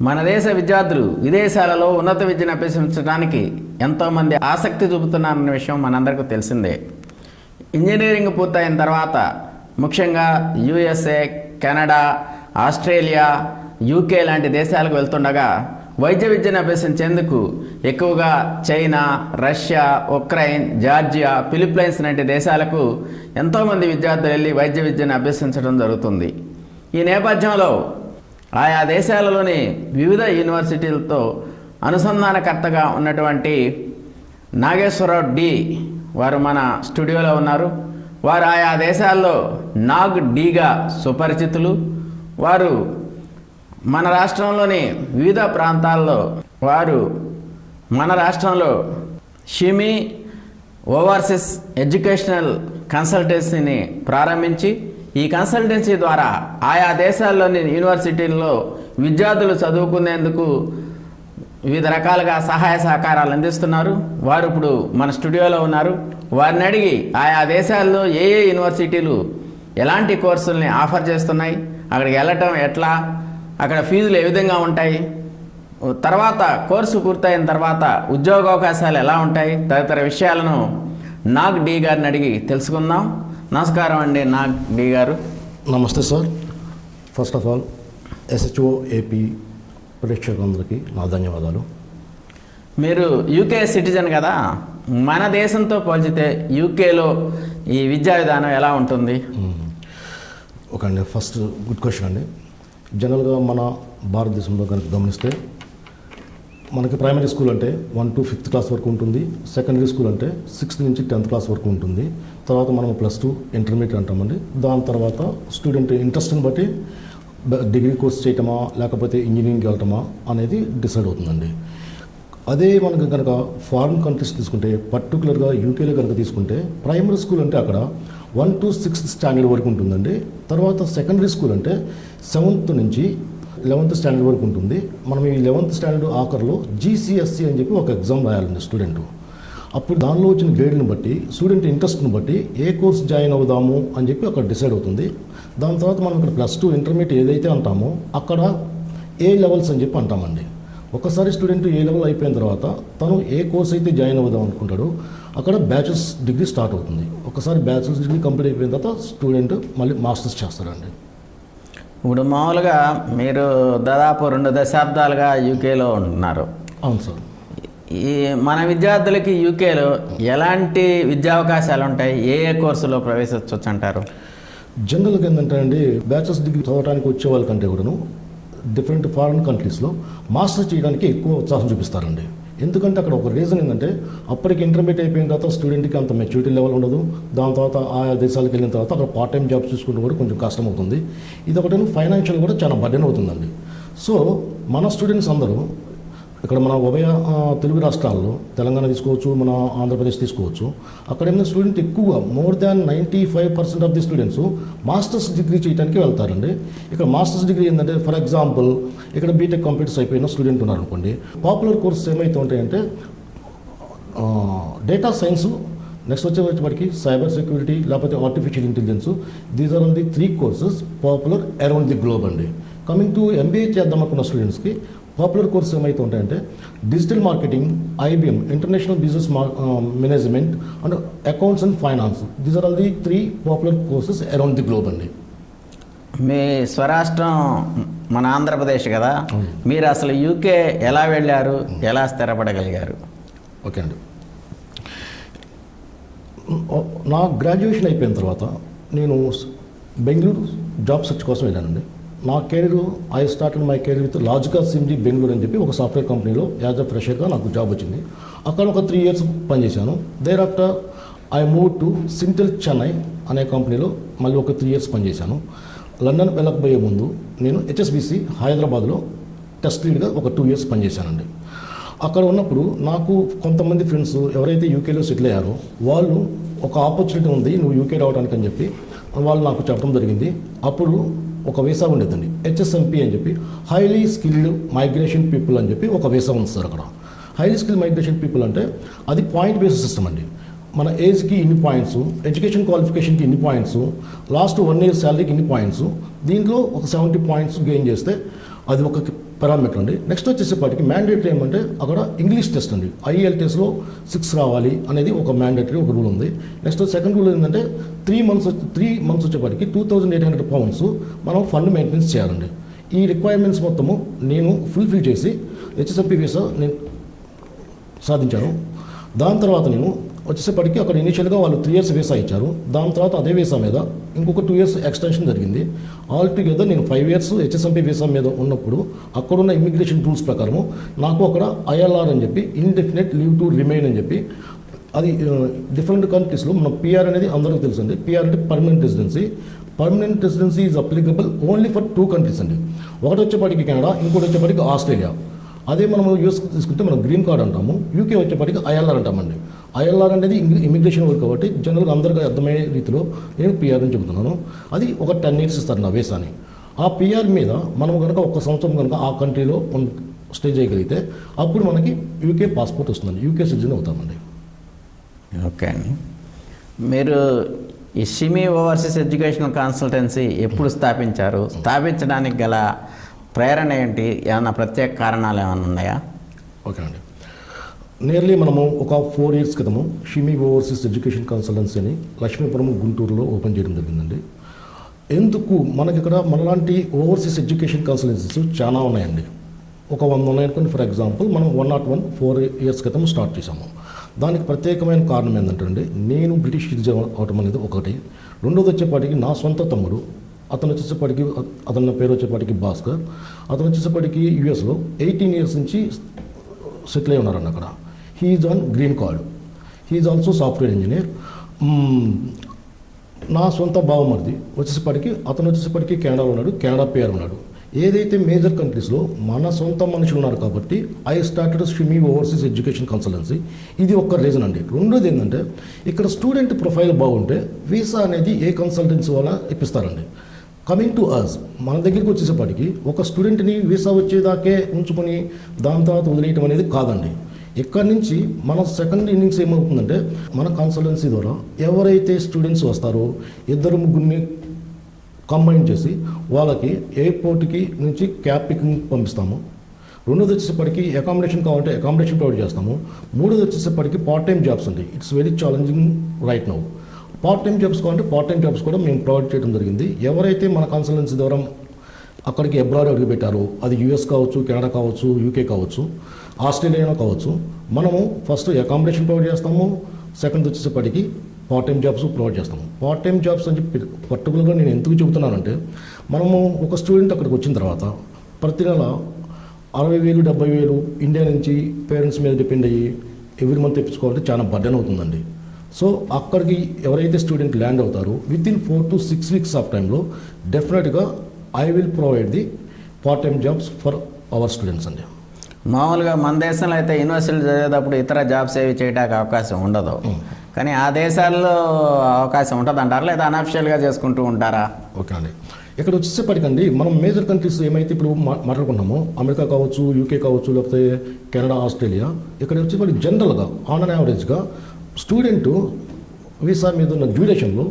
మన దేశ విద్యార్థులు విదేశాలలో ఉన్నత విద్యను అభ్యసించడానికి ఎంతోమంది ఆసక్తి చూపుతున్నారన్న విషయం మనందరికీ తెలిసిందే. ఇంజనీరింగ్ పూర్తయిన తర్వాత ముఖ్యంగా యుఎస్ఏ, కెనడా, ఆస్ట్రేలియా, యూకే లాంటి దేశాలకు వెళ్తుండగా వైద్య విద్యను అభ్యసించేందుకు ఎక్కువగా China, Russia, Ukraine, Georgia, Philippines లాంటి దేశాలకు ఎంతోమంది విద్యార్థులు వెళ్ళి వైద్య విద్యను అభ్యసించడం జరుగుతుంది. ఈ నేపథ్యంలో ఆయా దేశాలలోని వివిధ యూనివర్సిటీలతో అనుసంధానకర్తగా ఉన్నటువంటి నాగేశ్వరరావు డి వారు మన స్టూడియోలో ఉన్నారు. వారు ఆయా దేశాల్లో నాగ్ డీగా సుపరిచితులు. వారు మన రాష్ట్రంలోని వివిధ ప్రాంతాల్లో మన రాష్ట్రంలో షిమి ఓవర్సీస్ ఎడ్యుకేషనల్ కన్సల్టెన్సీని ప్రారంభించి ఈ కన్సల్టెన్సీ ద్వారా ఆయా దేశాల్లోని యూనివర్సిటీల్లో విద్యార్థులు చదువుకునేందుకు వివిధ రకాలుగా సహాయ సహకారాలు అందిస్తున్నారు. వారు ఇప్పుడు మన స్టూడియోలో ఉన్నారు. వారిని అడిగి ఆయా దేశాల్లో ఏ యూనివర్సిటీలు ఎలాంటి కోర్సుల్ని ఆఫర్ చేస్తున్నాయి, అక్కడికి వెళ్ళటం ఎట్లా, అక్కడ ఫీజులు ఏ విధంగా ఉంటాయి, తర్వాత కోర్సు పూర్తయిన తర్వాత ఉద్యోగ అవకాశాలు ఎలా ఉంటాయి తదితర విషయాలను నాగ్ డి గారిని అడిగి తెలుసుకుందాం. నమస్కారం అండి నాగ్ డి గారు. నమస్తే sir. First of all SHO AP ప్రేక్షకులందరికీ నా ధన్యవాదాలు. మీరు యూకే సిటిజన్ కదా, మన దేశంతో పోల్చితే యూకేలో ఈ విద్యా విధానం ఎలా ఉంటుంది? ఓకే అండి, ఫస్ట్ గుడ్ క్వశ్చన్ అండి. జనరల్గా మన భారతదేశంలో కనుక గమనిస్తే మనకి ప్రైమరీ స్కూల్ అంటే 1 to 5th క్లాస్ వరకు ఉంటుంది. సెకండరీ స్కూల్ అంటే 6th నుంచి 10th క్లాస్ వరకు ఉంటుంది. తర్వాత మనం +2 ఇంటర్మీడియట్ అంటామండి. దాని తర్వాత స్టూడెంట్ ఇంట్రెస్ట్ని బట్టి డిగ్రీ కోర్స్ చేయటమా లేకపోతే ఇంజనీరింగ్కి వెళ్ళటమా అనేది డిసైడ్ అవుతుందండి. అదే మనకు కనుక ఫారిన్ కంట్రీస్ తీసుకుంటే, పర్టికులర్గా యూకేలో కనుక తీసుకుంటే ప్రైమరీ స్కూల్ అంటే అక్కడ 1 to 6th స్టాండర్డ్ వరకు ఉంటుందండి. తర్వాత సెకండరీ స్కూల్ అంటే 7th నుంచి 11th స్టాండర్డ్ వరకు ఉంటుంది. మనం ఈ 11th స్టాండర్డ్ ఆఖరిలో GCSE అని చెప్పి ఒక ఎగ్జామ్ రాయాలండి స్టూడెంట్. అప్పుడు దానిలో వచ్చిన గ్రేడ్ని బట్టి స్టూడెంట్ ఇంట్రెస్ట్ని బట్టి ఏ కోర్స్ జాయిన్ అవుదాము అని చెప్పి అక్కడ డిసైడ్ అవుతుంది. దాని తర్వాత మనం ఇక్కడ +2 ఇంటర్మీడియట్ ఏదైతే అంటామో అక్కడ ఏ లెవెల్స్ అని చెప్పి అంటామండి. ఒకసారి స్టూడెంట్ ఏ లెవెల్ అయిపోయిన తర్వాత తను ఏ కోర్స్ అయితే జాయిన్ అవుదాం అనుకుంటాడో అక్కడ బ్యాచిలర్స్ డిగ్రీ స్టార్ట్ అవుతుంది. ఒకసారి బ్యాచిలర్స్ డిగ్రీ కంప్లీట్ అయిపోయిన తర్వాత స్టూడెంట్ మళ్ళీ మాస్టర్స్ చేస్తాడండి. ఇప్పుడు మామూలుగా మీరు దాదాపు 2 దశాబ్దాలుగా యూకేలో ఉంటున్నారు. అవును సార్. ఈ మన విద్యార్థులకి యూకేలో ఎలాంటి విద్యా అవకాశాలు ఉంటాయి, ఏ కోర్సులో ప్రవేశించవచ్చు అంటారు? జనరల్గా ఏంటంటే అండి, బ్యాచిలర్స్ డిగ్రీ చదవడానికి వచ్చే వాళ్ళకంటే కూడాను డిఫరెంట్ ఫారిన్ కంట్రీస్లో మాస్టర్స్ చేయడానికి ఎక్కువ ఉత్సాహం చూపిస్తారండి. ఎందుకంటే అక్కడ ఒక రీజన్ ఏంటంటే అప్పటికి ఇంటర్మీడియట్ అయిపోయిన తర్వాత స్టూడెంట్కి అంత మెచ్యూరిటీ లెవెల్ ఉండదు. దాని తర్వాత ఆయా దేశాలకు వెళ్ళిన తర్వాత అక్కడ పార్ట్ టైం జాబ్స్ చూసుకుంటూ కూడా కొంచెం కష్టం అవుతుంది. ఇది ఒకటి ఫైనాన్షియల్ కూడా చాలా బర్డెన్ అవుతుందండి. సో మన స్టూడెంట్స్ అందరూ ఇక్కడ మన ఉభయ తెలుగు రాష్ట్రాల్లో తెలంగాణ తీసుకోవచ్చు, మన ఆంధ్రప్రదేశ్ తీసుకోవచ్చు, అక్కడ ఏమైనా స్టూడెంట్ ఎక్కువగా more than 95% of the students masters degree చేయడానికి వెళ్తారండి. ఇక్కడ మాస్టర్స్ డిగ్రీ ఏంటంటే, ఫర్ ఎగ్జాంపుల్ ఇక్కడ బీటెక్ కంప్యూటర్స్ అయిపోయిన స్టూడెంట్ ఉన్నారనుకోండి, పాపులర్ కోర్సెస్ ఏమైతే ఉంటాయంటే డేటా సైన్స్, నెక్స్ట్ వచ్చేవాడికి సైబర్ సెక్యూరిటీ లేకపోతే artificial intelligence. These are the 3 courses popular around the globe అండి. కమింగ్ టు MBA చేద్దాం అనుకున్న స్టూడెంట్స్కి పాపులర్ కోర్సెస్ ఏమైతే ఉంటాయంటే digital marketing, IBM international business management and accounts and finance. These are all the 3 popular courses around the globe అండి. మీ స్వరాష్ట్రం మన ఆంధ్రప్రదేశ్ కదా, మీరు అసలు యూకే ఎలా వెళ్ళారు, ఎలా స్థిరపడగలిగారు? ఓకే అండి, నా గ్రాడ్యుయేషన్ అయిపోయిన తర్వాత నేను బెంగళూరు జాబ్ సెర్చ్ కోసం వెళ్ళానండి. నా career started my career with Logica CMG Bengaluru అని చెప్పి ఒక సాఫ్ట్వేర్ కంపెనీలో యాజ్ అ ఫ్రెషర్గా నాకు జాబ్ వచ్చింది. అక్కడ ఒక 3 years పనిచేశాను. Thereafter I move to Syntel Chennai అనే కంపెనీలో మళ్ళీ ఒక 3 years పనిచేశాను. లండన్ వెళ్ళకపోయే ముందు నేను HSBC హైదరాబాద్లో టెస్ట్ లీడ్గా ఒక 2 years పనిచేశానండి. అక్కడ ఉన్నప్పుడు నాకు కొంతమంది ఫ్రెండ్స్ ఎవరైతే యూకేలో సెటిల్ అయ్యారో వాళ్ళు ఒక ఆపర్చునిటీ ఉంది నువ్వు యూకే రావడానికి అని చెప్పి వాళ్ళు నాకు చెప్పడం జరిగింది. అప్పుడు ఒక వీసా ఉండేదండి, HSMP అని చెప్పి, హైలీ స్కిల్డ్ మైగ్రేషన్ పీపుల్ అని చెప్పి ఒక వీసా ఉంది సార్. అక్కడ హైలీ స్కిల్డ్ మైగ్రేషన్ పీపుల్ అంటే అది పాయింట్ బేస్డ్ సిస్టమ్ అండి. మన ఏజ్కి ఇన్ని పాయింట్స్, ఎడ్యుకేషన్ క్వాలిఫికేషన్కి ఇన్ని పాయింట్స్, లాస్ట్ 1 year శాలరీకి ఇన్ని పాయింట్స్, దీంట్లో ఒక 70 points గెయిన్ చేస్తే అది ఒక పారామీటర్ అండి. నెక్స్ట్ వచ్చేసేపాటికి మ్యాండేటరీ ఏమంటే అక్కడ ఇంగ్లీష్ టెస్ట్ అండి. IELTSలో 6 రావాలి అనేది ఒక మ్యాండేటరీ ఒక రూల్ ఉంది. నెక్స్ట్ సెకండ్ రూల్ ఏంటంటే 3 మంత్స్ వచ్చేపాటికి 2,800 pounds మనం ఫండ్ మెయింటెనెన్స్ చేయాలండి. ఈ రిక్వైర్మెంట్స్ మొత్తము నేను ఫుల్ఫిల్ చేసి HSMP వీసా నేను సాధించాను. దాని తర్వాత నేను వచ్చేసేపటికి అక్కడ ఇనిషియల్గా వాళ్ళు 3 years వీసా ఇచ్చారు. దాని తర్వాత అదే వీసా మీద ఇంకొక 2 years ఎక్స్టెన్షన్ జరిగింది. ఆల్ టుగెదర్ నేను 5 years HSMP వీసా మీద ఉన్నప్పుడు అక్కడున్న ఇమిగ్రేషన్ రూల్స్ ప్రకారము నాకు అక్కడ ILR అని చెప్పి ఇండెఫినెట్ లీవ్ టు రిమైన్ అని చెప్పి అది డిఫరెంట్ కంట్రీస్లో మన PR అనేది అందరికీ తెలుసండి. PR అంటే permanent residency. Permanent residency is applicable only for 2 countries అండి. ఒకటి వచ్చేపాటికి కెనడా, ఇంకోటి వచ్చేపాటికి ఆస్ట్రేలియా. అదే మనం US తీసుకుంటే మనం గ్రీన్ కార్డ్ అంటాము. UK వచ్చేపాటికి ILR అంటామండి. ILR అనేది ఇమిగ్రేషన్ వర్క్ కాబట్టి జనరల్గా అందరికీ అర్థమయ్యే రీతిలో నేను PR అని చెబుతున్నాను. అది ఒక 10 years ఇస్తారు నా వీసాని. ఆ PR మీద మనం కనుక 1 సంవత్సరం కనుక ఆ కంట్రీలో స్టే చేయగలిగితే అప్పుడు మనకి UK పాస్పోర్ట్ వస్తుందండి. UK సిటిజన్ అవుతామండి. ఓకే అండి. మీరు ఈ షిమి ఓవర్సీస్ ఎడ్యుకేషనల్ కన్సల్టెన్సీ ఎప్పుడు స్థాపించారు? స్థాపించడానికి గల ప్రేరణ ఏంటి? ఏమైనా ప్రత్యేక కారణాలు ఏమైనా ఉన్నాయా? ఓకే అండి. నియర్లీ మనము ఒక 4 years క్రితము షిమి ఓవర్సీస్ ఎడ్యుకేషన్ కన్సల్టెన్సీ అని లక్ష్మీపురం గుంటూరులో ఓపెన్ చేయడం జరిగిందండి. ఎందుకు మనకి ఇక్కడ మనలాంటి ఓవర్సీస్ ఎడ్యుకేషన్ కన్సల్టెన్సీస్ చాలా ఉన్నాయండి. ఒక 100 ఉన్నాయనుకోండి. ఫర్ ఎగ్జాంపుల్ మనం 101 4 years క్రితం స్టార్ట్ చేసాము. దానికి ప్రత్యేకమైన కారణం ఏంటంటే అండి, నేను బ్రిటిష్ సిటిజన్ అవటం అనేది ఒకటి. రెండోది వచ్చేపాటికి నా సొంత తమ్ముడు, అతను వచ్చేసేపాటికి అతని పేరు వచ్చేపాటికి భాస్కర్. అతను వచ్చేసేపాటికి యుఎస్లో 18 years నుంచి సెటిల్ అయి ఉన్నారండి అక్కడ. He is on green card. He is also software engineer. నా సొంత బావమరిది వచ్చేసేపాటికి అతను వచ్చేసేపాటికి కెనడాలో ఉన్నాడు. కెనడా PR ఉన్నాడు. ఏదైతే మేజర్ కంట్రీస్లో మన సొంత మనుషులు ఉన్నారు కాబట్టి ఐ స్టార్టెడ్ షిమి ఓవర్సీస్ ఎడ్యుకేషన్ కన్సల్టెన్సీ. ఇది ఒక్క రీజన్ అండి. రెండోది ఏంటంటే ఇక్కడ స్టూడెంట్ ప్రొఫైల్ బాగుంటే వీసా అనేది ఏ కన్సల్టెన్సీ వల్ల ఇప్పిస్తారండి. కమింగ్ టు అస్, మన దగ్గరికి వచ్చేసేపాటికి ఒక స్టూడెంట్ని వీసా వచ్చేదాకే ఉంచుకొని దాని తర్వాత వదిలేయటం అనేది కాదండి. ఇక్కడి నుంచి మన సెకండ్ ఇన్నింగ్స్ ఏమవుతుందంటే మన కన్సల్టెన్సీ ద్వారా ఎవరైతే స్టూడెంట్స్ వస్తారో 2-3 కంబైన్ చేసి వాళ్ళకి ఎయిర్పోర్ట్కి నుంచి క్యాబ్ పికింగ్ పంపిస్తాము. రెండోది వచ్చేసప్పటికి అకామిడేషన్ కావాలంటే అకామిడేషన్ ప్రొవైడ్ చేస్తాము. మూడోది వచ్చేసప్పటికి పార్ట్ టైం జాబ్స్ అండి. It's very challenging right now. Part time jobs కావాలంటే పార్ట్ టైం జాబ్స్ కూడా మేము ప్రొవైడ్ చేయడం జరిగింది. ఎవరైతే మన కన్సల్టెన్సీ ద్వారా అక్కడికి అబ్రాడ్ అడుగుపెట్టారో, అది US కావచ్చు, కెనడా కావచ్చు, UK కావచ్చు, ఆస్ట్రేలియా కావచ్చు, మనము ఫస్ట్ అకామిడేషన్ ప్రొవైడ్ చేస్తాము. సెకండ్ వచ్చేసప్పటికి పార్ట్ టైం జాబ్స్ ప్రొవైడ్ చేస్తాము. పార్ట్ టైం జాబ్స్ అని చెప్పి పర్టికులర్గా నేను ఎందుకు చెబుతున్నానంటే, మనము ఒక స్టూడెంట్ అక్కడికి వచ్చిన తర్వాత ప్రతి నెల 60,000 70,000 ఇండియా నుంచి పేరెంట్స్ మీద డిపెండ్ అయ్యి ఎవ్రీ మంత్ తెప్పించుకోవాలంటే చాలా బర్డెన్ అవుతుందండి. సో అక్కడికి ఎవరైతే స్టూడెంట్ ల్యాండ్ అవుతారో వితిన్ 4 to 6 weeks ఆఫ్ టైంలో డెఫినెట్గా I will provide the part time jobs for our students అండి. మామూలుగా మన దేశంలో అయితే యూనివర్సిటీలు చదివేటప్పుడు ఇతర జాబ్స్ ఏవి చేయడానికి అవకాశం ఉండదు. కానీ ఆ దేశాల్లో అవకాశం ఉంటుంది అంటారా, లేదా అన్అఫిషియల్గా చేసుకుంటూ ఉంటారా? ఓకే అండి. ఇక్కడ వచ్చేసేపటికండి మనం మేజర్ కంట్రీస్ ఏమైతే ఇప్పుడు మాట్లాడుకుంటున్నామో, అమెరికా కావచ్చు, UK కావచ్చు, లేకపోతే కెనడా, ఆస్ట్రేలియా, ఇక్కడ వచ్చేప్పటికి జనరల్గా ఆన్ అన్ యావరేజ్గా స్టూడెంట్ వీసా మీద ఉన్న డ్యూరేషన్లో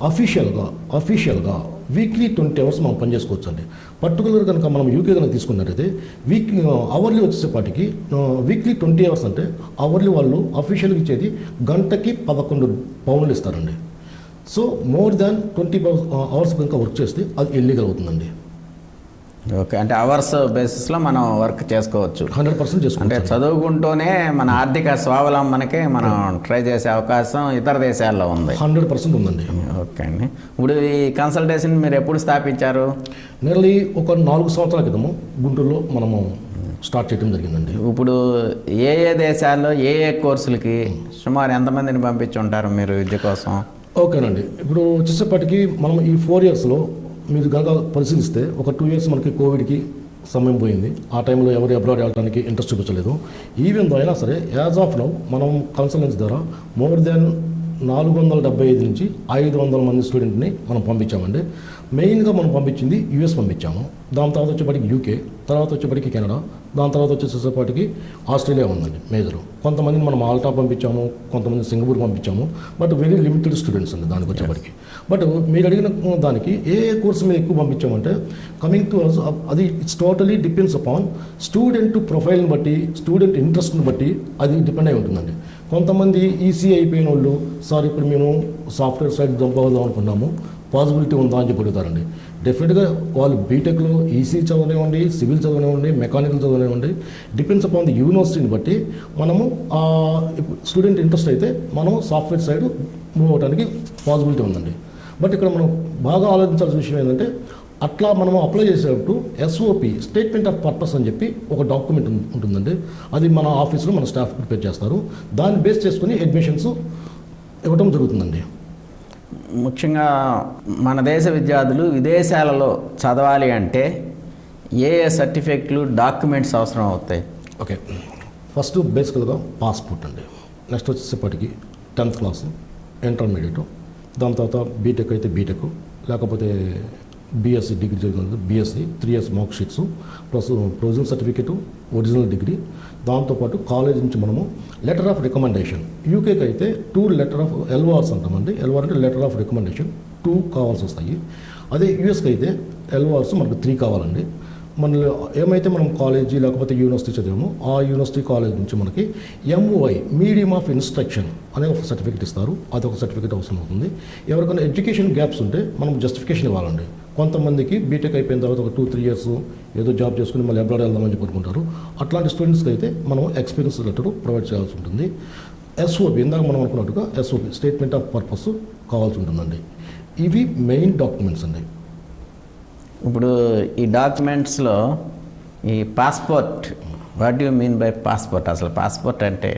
అఫీషియల్గా వీక్లీ 20 hours మనం పనిచేసుకోవచ్చు అండి. పర్టికులర్ కనుక మనం UK కనుక తీసుకున్నట్టయితే అవర్లీ వచ్చేసేపాటికి వీక్లీ 20 hours అంటే అవర్లీ వాళ్ళు అఫీషియల్గా ఇచ్చేది గంటకి 11 pounds ఇస్తారండి. సో మోర్ దాన్ 20 hours కనుక వర్క్ చేస్తే అది ఇల్లీగల్ అవుతుందండి. ఓకే, అంటే అవర్స్ బేసిస్లో మనం వర్క్ చేసుకోవచ్చు. 100% చేసుకోవచ్చు. అంటే చదువుకుంటూనే మన ఆర్థిక స్వావలంబనకి మనం ట్రై చేసే అవకాశం ఇతర దేశాల్లో ఉంది. 100% ఉందండి. ఓకే అండి. ఇప్పుడు ఈ కన్సల్టేషన్ మీరు ఎప్పుడు స్థాపించారు? నియర్లీ ఒక 4 సంవత్సరాల క్రితము గుంటూరులో మనము స్టార్ట్ చేయడం జరిగిందండి. ఇప్పుడు ఏ దేశాల్లో ఏ కోర్సులకి సుమారు ఎంతమందిని పంపించి ఉంటారు మీరు విద్య కోసం? ఓకేనండి. ఇప్పుడు వచ్చేసేపటికి మనం ఈ 4 yearsలో మీరు కనుక పరిశీలిస్తే ఒక 2 years మనకి కోవిడ్కి సమయం పోయింది. ఆ టైంలో ఎవరు అబ్రాడ్ వెళ్ళడానికి ఇంట్రెస్ట్ చూపించలేదు. ఈవెన్ దో అయినా సరే యాజ్ ఆఫ్ నౌ మనం కన్సల్టెన్సీ ద్వారా మోర్ దాన్ 475 నుంచి 500 మంది స్టూడెంట్ని మనం పంపించామండి. మెయిన్గా మనం పంపించింది యూఎస్ పంపించాము, దాని తర్వాత వచ్చేప్పటికి యూకే, తర్వాత వచ్చేప్పటికి కెనడా, దాని తర్వాత వచ్చేసేపటికి ఆస్ట్రేలియా ఉందండి మేజర్. కొంతమందిని మనం ఆల్టా పంపించాము, కొంతమంది సింగపూర్ పంపించాము, బట్ వెరీ లిమిటెడ్ స్టూడెంట్స్ అండి దానికి వచ్చేప్పటికి. బట్ మీరు అడిగిన దానికి ఏ కోర్సు మీద ఎక్కువ పంపించామంటే కమింగ్ టు అది it's totally depends upon student ప్రొఫైల్ని బట్టి, స్టూడెంట్ ఇంట్రెస్ట్ని బట్టి అది డిపెండ్ అయి ఉంటుందండి. కొంతమంది ఈసీ అయిపోయిన వాళ్ళు, సార్ ఇప్పుడు మేము సాఫ్ట్వేర్ సైడ్ జంప్ అవుదాం అనుకున్నాము, పాసిబిలిటీ ఉందా అని చెప్పి అడుగుతారండి. డెఫినెట్గా వాళ్ళు బీటెక్లో ఈసీ చదవనివ్వండి, సివిల్ చదవనివ్వండి, మెకానికల్ చదవనివ్వండి, డిపెండ్స్ అపాన్ ది యూనివర్సిటీని బట్టి మనము స్టూడెంట్ ఇంట్రెస్ట్ అయితే మనం సాఫ్ట్వేర్ సైడ్ మూవ్ అవడానికి పాసిబిలిటీ ఉందండి. బట్ ఇక్కడ మనం బాగా ఆలోచించాల్సిన విషయం ఏంటంటే అట్లా మనం అప్లై చేసేటప్పుడు ఎస్ఓపి స్టేట్మెంట్ ఆఫ్ పర్పస్ అని చెప్పి ఒక డాక్యుమెంట్ ఉంటుందండి. అది మన ఆఫీస్లో మన స్టాఫ్ ప్రిపేర్ చేస్తారు. దాన్ని బేస్ చేసుకుని అడ్మిషన్స్ ఇవ్వడం జరుగుతుందండి. ముఖ్యంగా మన దేశ విద్యార్థులు విదేశాలలో చదవాలి అంటే ఏ సర్టిఫికెట్లు, డాక్యుమెంట్స్ అవసరం అవుతాయి? ఓకే, ఫస్ట్ బేసికల్గా పాస్పోర్ట్ అండి. నెక్స్ట్ వచ్చేసేపటికి 10th క్లాసు, ఇంటర్మీడియట్, దాని తర్వాత బీటెక్ అయితే బీటెక్, లేకపోతే బీఎస్సీ డిగ్రీ జరిగిన BSc 3 years mark sheets plus provisional certificate, original degree, దాంతోపాటు కాలేజ్ నుంచి మనము లెటర్ ఆఫ్ రికమెండేషన్. యూకేకి అయితే 2 లెటర్ ఆఫ్ ఎల్ఓఆర్స్ అంటామండి. ఎల్ఓఆర్ అంటే లెటర్ ఆఫ్ రికమెండేషన్ 2 కావాల్సి వస్తాయి. అదే యూఎస్కి అయితే ఎల్ఓఆర్స్ మనకు 3 కావాలండి. మన ఏమైతే మనం కాలేజీ లేకపోతే యూనివర్సిటీ చదివామో ఆ యూనివర్సిటీ కాలేజ్ నుంచి మనకి ఎంఓఐ మీడియం ఆఫ్ ఇన్స్ట్రక్షన్ అనే ఒక సర్టిఫికేట్ ఇస్తారు. అది ఒక సర్టిఫికేట్ అవసరం అవుతుంది. ఎవరికైనా ఎడ్యుకేషన్ గ్యాప్స్ ఉంటే మనం జస్టిఫికేషన్ ఇవ్వాలండి. కొంతమందికి బీటెక్ అయిపోయిన తర్వాత ఒక 2-3 years ఏదో జాబ్ చేసుకుని మళ్ళీ అబ్రాడ్ వెళ్దామని చెప్పుకుంటారు. అట్లాంటి స్టూడెంట్స్కి అయితే మనం ఎక్స్పీరియన్స్ లెటర్ ప్రొవైడ్ చేయాల్సి ఉంటుంది. ఎస్ఓపి ఇందాక మనం అనుకున్నట్టుగా ఎస్ఓపి స్టేట్మెంట్ ఆఫ్ పర్పస్ కావాల్సి ఉంటుందండి. ఇవి మెయిన్ డాక్యుమెంట్స్ అండి. ఇప్పుడు ఈ డాక్యుమెంట్స్లో ఈ passport, what you mean by passport? అసలు పాస్పోర్ట్ అంటే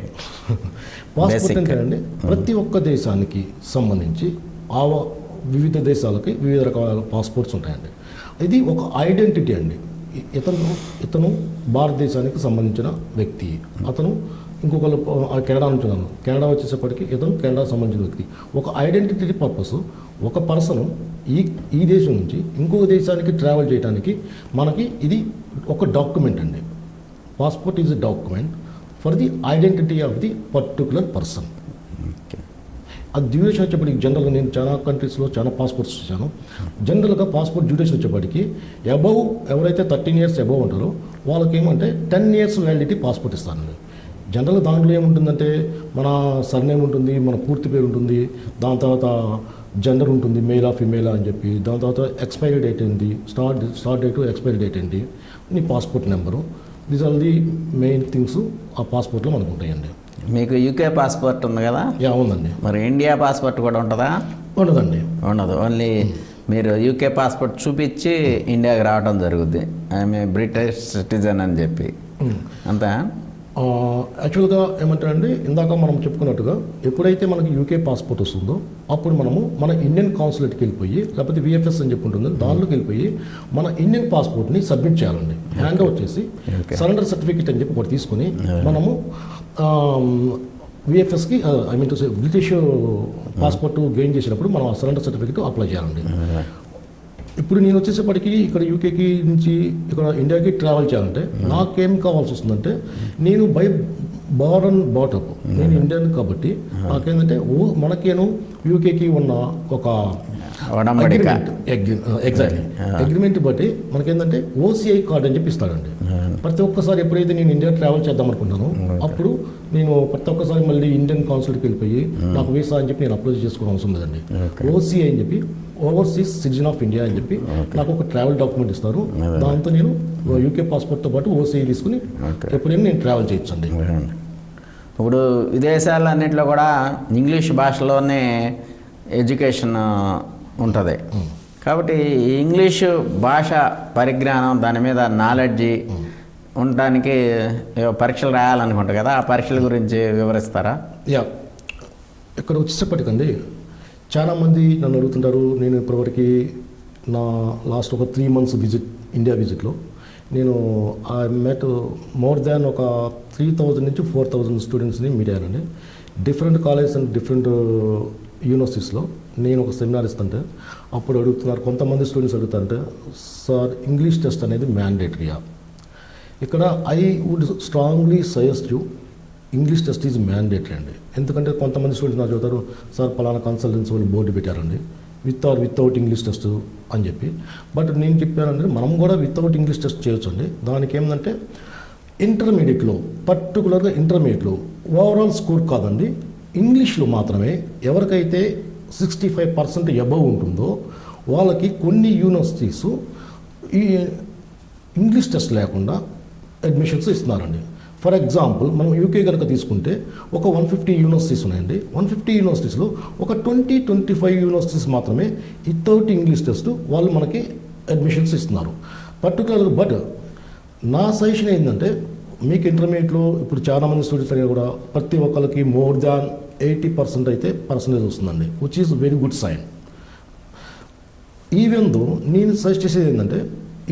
పాస్పోర్ట్ అంటే అండి ప్రతి ఒక్క దేశానికి సంబంధించి వివిధ దేశాలకి వివిధ రకాల పాస్పోర్ట్స్ ఉంటాయండి. ఇది ఒక ఐడెంటిటీ అండి. ఇతను భారతదేశానికి సంబంధించిన వ్యక్తి, అతను ఇంకొకరు కెనడా నుంచి ఉన్నాను, కెనడా వచ్చేసేపటికి ఇతను కెనడా సంబంధించిన వ్యక్తి. ఒక ఐడెంటిటీ పర్పస్ ఒక పర్సన్ ఈ దేశం నుంచి ఇంకొక దేశానికి ట్రావెల్ చేయడానికి మనకి ఇది ఒక డాక్యుమెంట్ అండి. Passport is a document for the identity of the particular person. అది డ్యూరేషన్ వచ్చేప్పటికి జనరల్గా నేను చాలా కంట్రీస్లో చాలా పాస్పోర్ట్స్ చూశాను. జనరల్గా పాస్పోర్ట్ డ్యూరేషన్ వచ్చేప్పటికి అబౌవ్ ఎవరైతే 13 years అబౌవ్ ఉంటారో వాళ్ళకి ఏమంటే 10 years వ్యాలిడిటీ పాస్పోర్ట్ ఇస్తారండి. జనరల్గా దాంట్లో ఏముంటుందంటే మన సర్నేమ్ ఉంటుంది, మన పూర్తి పేరు ఉంటుంది, దాని తర్వాత జెండర్ ఉంటుంది, మేలా ఫిమేలా అని చెప్పి, దాని తర్వాత ఎక్స్పైరీ డేట్ ఏంటి, స్టార్ట్ డేట్, ఎక్స్పైరీ డేట్ ఏంటి, నీ passport number, these are the main things ఆ పాస్పోర్ట్లో మనకు ఉంటాయండి. మీకు యూకే పాస్పోర్ట్ ఉంది కదా? యా ఉందండి. మరి ఇండియా పాస్పోర్ట్ కూడా ఉంటుందా? ఉండదండి. ఉండదు. ఓన్లీ మీరు యూకే పాస్పోర్ట్ చూపించి ఇండియాకి రావడం జరుగుద్ది. ఐఎమ్ బ్రిటిష్ సిటిజన్ అని చెప్పి అంతా. యాక్చువల్గా ఏమంటారండి, ఇందాక మనం చెప్పుకున్నట్టుగా ఎప్పుడైతే మనకి యూకే పాస్పోర్ట్ వస్తుందో అప్పుడు మనము మన ఇండియన్ కాన్సులేట్కి వెళ్ళిపోయి, లేకపోతే విఎఫ్ఎస్ అని చెప్పి ఉంటుంది దానిలోకి వెళ్ళిపోయి మన ఇండియన్ పాస్పోర్ట్ని సబ్మిట్ చేయాలండి. హ్యాండ్ అవుట్ చేసి సరెండర్ సర్టిఫికేట్ అని చెప్పి ఒకటి తీసుకొని మనము విఎఫ్ఎస్కి I mean to say British passport gain చేసినప్పుడు మనం ఆ సరెండర్ సర్టిఫికేట్ అప్లై చేయాలండి. ఇప్పుడు నేను వచ్చేసేపటికి ఇక్కడ యూకేకి నుంచి ఇక్కడ ఇండియాకి ట్రావెల్ చేయాలంటే నాకేం కావాల్సి వస్తుందంటే, నేను బై బార్న్ బాటప్ నేను ఇండియన్ కాబట్టి నాకేంటంటే మనకేను యూకేకి ఉన్న ఒక ఎగ్జాక్ట్లీ అగ్రిమెంట్ బట్టి మనకేంటంటే ఓసీఐ కార్డ్ అని చెప్పి ఇస్తాడండి. ప్రతి ఒక్కసారి ఎప్పుడైతే నేను ఇండియా ట్రావెల్ చేద్దాం అనుకుంటానో అప్పుడు నేను ప్రతి ఒక్కసారి మళ్ళీ ఇండియన్ కాన్సులేట్కి వెళ్ళిపోయి నాకు వీసా అని చెప్పి నేను అప్లై చేసుకోవడం అవసరం లేదండి. ఓసీఐ అని చెప్పి ఓవర్సీస్ సిటిజన్ ఆఫ్ ఇండియా అని చెప్పి నాకు ఒక ట్రావెల్ డాక్యుమెంట్ ఇస్తారు. దాంతో నేను యూకే పాస్పోర్ట్తో పాటు ఓసీఐ తీసుకుని ఎప్పుడైనా నేను ట్రావెల్ చేయొచ్చండి. ఇప్పుడు విదేశాలన్నింటిలో కూడా ఇంగ్లీష్ భాషలోనే ఎడ్యుకేషన్ ఉంటుంది కాబట్టి ఇంగ్లీషు భాష పరిజ్ఞానం, దాని మీద నాలెడ్జి ఉండడానికి పరీక్షలు రాయాలనుకుంటా కదా, ఆ పరీక్షల గురించి వివరిస్తారా? యా, ఇక్కడ వచ్చేసేపటికండి చాలామంది నన్ను అడుగుతుంటారు. నేను ఇప్పటివరకు నా లాస్ట్ ఒక 3 months ఇండియా విజిట్లో నేను ఐ మెట్ మోర్ దాన్ ఒక 3000 నుంచి 4000 స్టూడెంట్స్ని మీట్ అయ్యానండి. డిఫరెంట్ కాలేజెస్ అండ్ డిఫరెంట్ యూనివర్సిటీస్లో నేను ఒక సెమినార్ ఇస్తుంటే అప్పుడు అడుగుతున్నారు, కొంతమంది స్టూడెంట్స్ అడుగుతారంటే, సార్ ఇంగ్లీష్ టెస్ట్ అనేది మ్యాండేటరీయా? ఇక్కడ I would strongly suggest you English test is mandatory అండి. ఎందుకంటే కొంతమంది స్టూడెంట్స్ నాకు చెబుతారు, సార్ పలానా కన్సల్టెన్సీ వాళ్ళు బోర్డు పెట్టారండి with or without English test అని చెప్పి. బట్ నేను చెప్పానంటే మనం కూడా వితౌట్ ఇంగ్లీష్ టెస్ట్ చేయొచ్చు అండి. దానికి ఏంటంటే ఇంటర్మీడియట్లో, పర్టికులర్గా ఇంటర్మీడియట్లో ఓవరాల్ స్కోర్ కాదండి, ఇంగ్లీష్లో మాత్రమే ఎవరికైతే 65% అబవ్ ఉంటుందో వాళ్ళకి కొన్ని యూనివర్సిటీస్ ఈ ఇంగ్లీష్ టెస్ట్ లేకుండా అడ్మిషన్స్ ఇస్తున్నారండి. ఫర్ ఎగ్జాంపుల్ మనం యూకే కనుక తీసుకుంటే ఒక 150 యూనివర్సిటీస్ ఉన్నాయండి. 150 యూనివర్సిటీస్లో ఒక 20-25 యూనివర్సిటీస్ మాత్రమే వితౌట్ ఇంగ్లీష్ టెస్ట్ వాళ్ళు మనకి అడ్మిషన్స్ ఇస్తున్నారు పర్టికులర్గా. బట్ నా సజెషన్ ఏంటంటే, మీకు ఇంటర్మీడియట్లో ఇప్పుడు చాలామంది స్టూడెంట్స్ దగ్గర కూడా ప్రతి ఒక్కరికి మోర్ దాన్ 80% అయితే పర్సంటేజ్ వస్తుందండి, which is very good sign. Even though నేను సజెస్ట్ చేసేది ఏంటంటే,